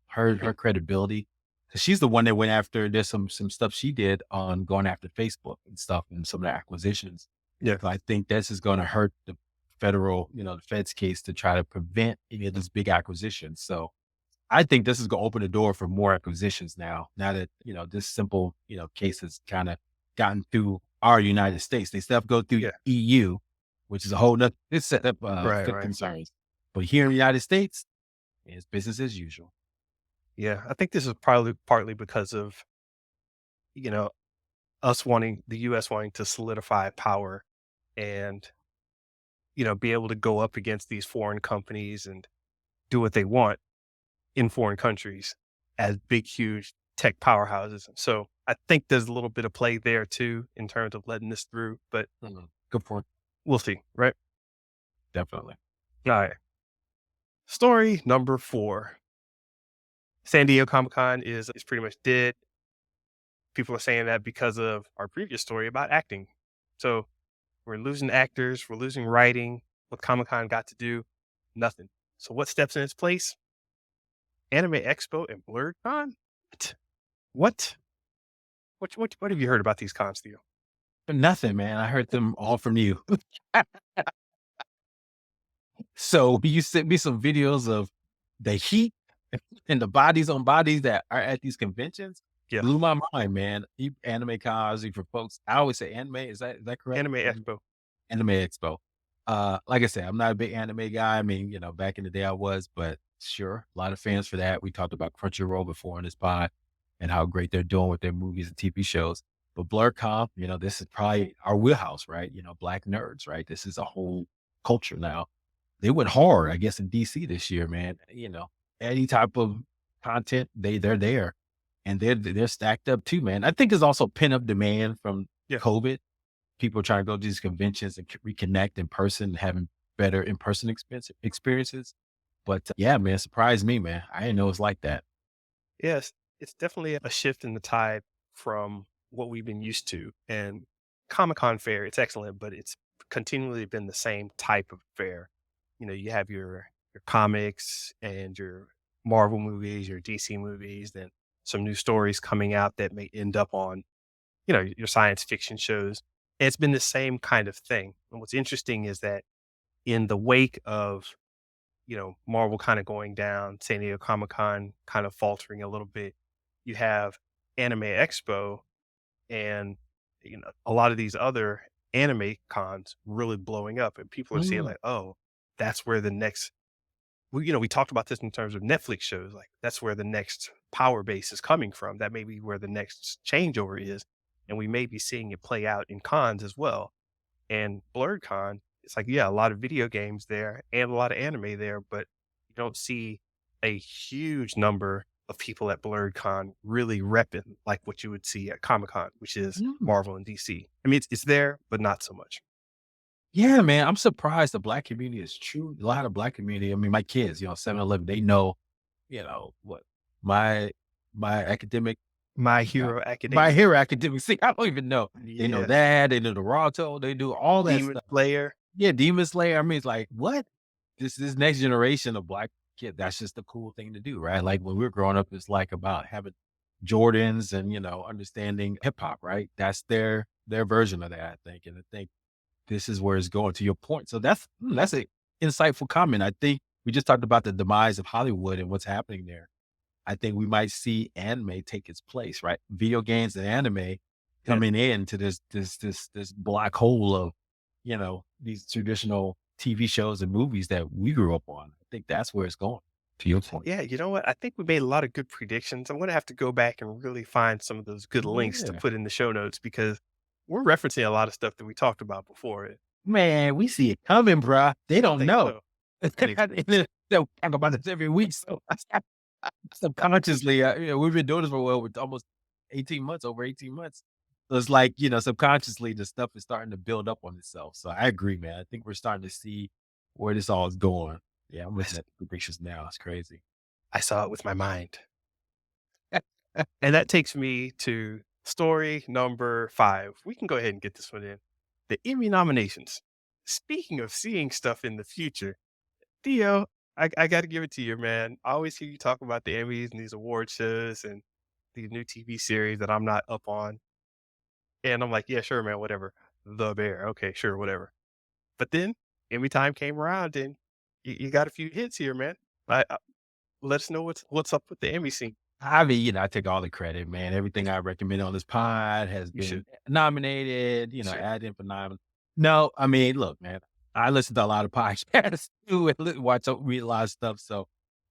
her credibility, because she's the one that went after. There's some stuff she did on going after Facebook and stuff and some of the acquisitions. Yeah. So I think this is going to hurt the the Fed's case to try to prevent any of these big acquisitions. So I think this is going to open the door for more acquisitions now. Now that this simple case has kind of gotten through our United States, they still have to go through Yeah. EU, which is a whole nother set of Right. Right. concerns. But here in the United States, it's business as usual. Yeah. I think this is probably partly because of, you know, the US wanting to solidify power and, be able to go up against these foreign companies and do what they want in foreign countries as big, huge tech powerhouses. So I think there's a little bit of play there too in terms of letting this through, but Good point. we'll see, right? Definitely. All right. Story number 4. San Diego Comic-Con is pretty much dead. People are saying that because of our previous story about acting. So we're losing actors, we're losing writing. What Comic-Con got to do? Nothing. So what steps in its place? Anime Expo and BlerdCon? What? What? What have you heard about these cons, Theo? But nothing, man. I heard them all from you. So you sent me some videos of the heat and the bodies on bodies that are at these conventions. Yeah, Blew my mind, man. Anime cons, for folks. I always say anime. Is that correct? Anime Expo. Anime Expo. Like I said, I'm not a big anime guy. I mean, back in the day I was, but sure, a lot of fans for that. We talked about Crunchyroll before on this pod and how great they're doing with their movies and TV shows. But BlerdCon, this is probably our wheelhouse, right? Black nerds, right? This is a whole culture now. They went hard, I guess, in DC this year, man. Any type of content, they're there. And they're stacked up too, man. I think there's also pent up demand from Yeah. COVID. People trying to go to these conventions and reconnect in person, having better in person experiences. But yeah, man, surprised me, man. I didn't know it was like that. Yes, it's definitely a shift in the tide from what we've been used to. And Comic-Con fair, it's excellent, but it's continually been the same type of fair. You have your comics and your Marvel movies, your DC movies, then some new stories coming out that may end up on, your science fiction shows. And it's been the same kind of thing. And what's interesting is that in the wake of, Marvel kind of going down, San Diego Comic-Con kind of faltering a little bit, you have Anime Expo and a lot of these other anime cons really blowing up, and people are seeing Mm, like, oh, that's where the next. We talked about this in terms of Netflix shows. Like that's where the next power base is coming from. That may be where the next changeover is, and we may be seeing it play out in cons as well. And BlerdCon, it's like, yeah, a lot of video games there and a lot of anime there, but you don't see a huge number of people at BlerdCon really repping like what you would see at Comic-Con, which is mm. Marvel and DC. I mean, it's there, but not so much. Yeah, man, I'm surprised the black community is true. A lot of black community. I mean, my kids, 7-Eleven, they know, what my my academic My uh, Hero my Academia, hero academic. See, I don't even know. They know yeah, that. They know the Naruto. They do all that Demon stuff. Slayer, Yeah, Demon Slayer. I mean, it's like what this next generation of black kid. That's just the cool thing to do, right? Like when we were growing up, it's like about having Jordans and understanding hip hop, right? That's their version of that, I think. And I think this is where it's going to your point. So that's an insightful comment. I think we just talked about the demise of Hollywood and what's happening there. I think we might see anime take its place, right? Video games and anime yeah, coming into this black hole of, these traditional TV shows and movies that we grew up on. I think that's where it's going, to your point. yeah. You know what? I think we made a lot of good predictions. I'm gonna have to go back and really find some of those good links to Yeah. put in the show notes because we're referencing a lot of stuff that we talked about before. Man, we see it coming, bruh. They I don't think know. so. I think so. They'll talk about this every week. So subconsciously, we've been doing this for with almost 18 months, over 18 months. So it's like, subconsciously the stuff is starting to build up on itself. So I agree, man. I think we're starting to see where this all is going. Yeah, I'm I looking s at the pictures now. It's crazy. I saw it with my mind. And that takes me to story number 5. We can go ahead and get this one in. The Emmy nominations. Speaking of seeing stuff in the future, Theo, I gotta give it to you, man. I always hear you talk about the Emmys and these award shows and these new TV series that I'm not up on. And I'm like, "Yeah, sure, man, whatever." The Bear, okay, sure, whatever. But then Emmy time came around and you got a few hits here, man. Let us know what's up with the Emmy scene. I mean, I take all the credit, man. Everything I recommend on this pod has You should. been nominated, You should. added for No, I mean, look, man, I listen to a lot of podcasts too and read a lot of stuff. So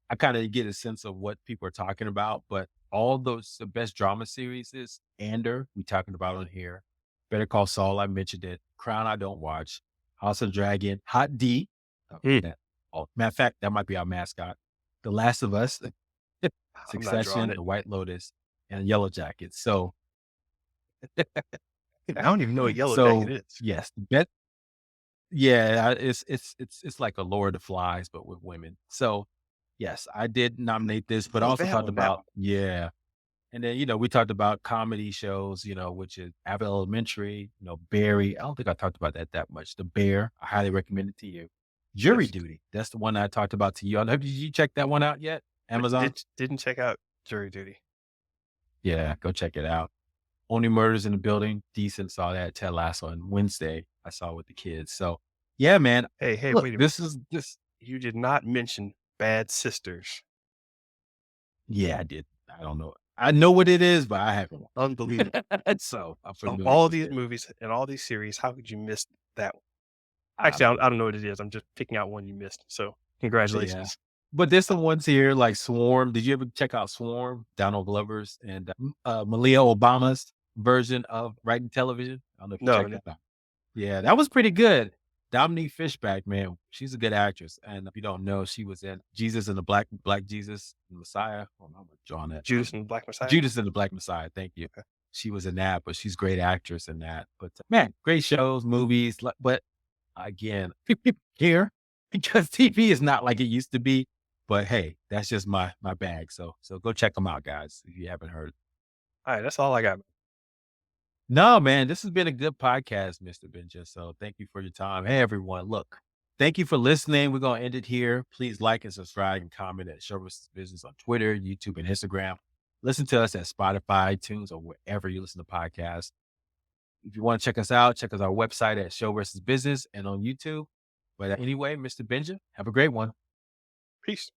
I kind of get a sense of what people are talking about. But all those, the best drama series is Ander, we talking about on here. Better Call Saul, I mentioned it. Crown, I don't watch. House of Dragon, Hot D. Mm, That, matter of fact, that might be our mascot. The Last of Us. I'm not drawing Succession, it. The White Lotus, and Yellow Jackets. So, I don't even know what Yellow Jacket so is. yes, that yeah, it's like a Lord of the Flies, but with women. So, yes, I did nominate this, but I Oh, also that talked one, that about one. yeah, and then we talked about comedy shows, which is Abbott Elementary, Barry. I don't think I talked about that much. The Bear, I highly recommend it to you. Jury Yes. Duty, that's the one I talked about to you. I don't know, did you check that one out yet? Amazon? Didn't check out Jury Duty. Yeah, go check it out. Only Murders in the Building, decent, saw that. Ted Lasso on Wednesday, I saw with the kids. So, yeah, man, Hey, hey, look, wait a minute. this is this You did not mention Bad Sisters. yeah, I did. I don't know. I know what it is, but I haven't Unbelievable. watched so I'm Of familiar all with these it. movies and all these series, how could you miss that one? I Actually, mean, I don't know what it is. I'm just picking out one you missed. So yeah. congratulations. But there's some ones here like Swarm. Did you ever check out Swarm? Donald Glover's and, Malia Obama's version of writing television? I don't know if you No, checked no. that out. Yeah, that was pretty good. Dominique Fishback, man, she's a good actress, and if you don't know, she was in Jesus and the Black Jesus, the Messiah. Oh, I'm drawing that. Judas and the Black Messiah? Judas and the Black Messiah. Thank you. Okay. She was in that, but she's a great actress in that. But man, great shows, movies. But again, people here because TV is not like it used to be. But hey, that's just my bag. So go check them out, guys, if you haven't heard. All right, that's all I got. No, man, this has been a good podcast, Mr. Benja. So thank you for your time. Hey, everyone. Look, thank you for listening. We're going to end it here. Please like and subscribe and comment at Show Versus Business on Twitter, YouTube, and Instagram. Listen to us at Spotify, iTunes, or wherever you listen to podcasts. If you want to check us out, check out our website at Show Versus Business and on YouTube. But anyway, Mr. Benja, have a great one. Peace.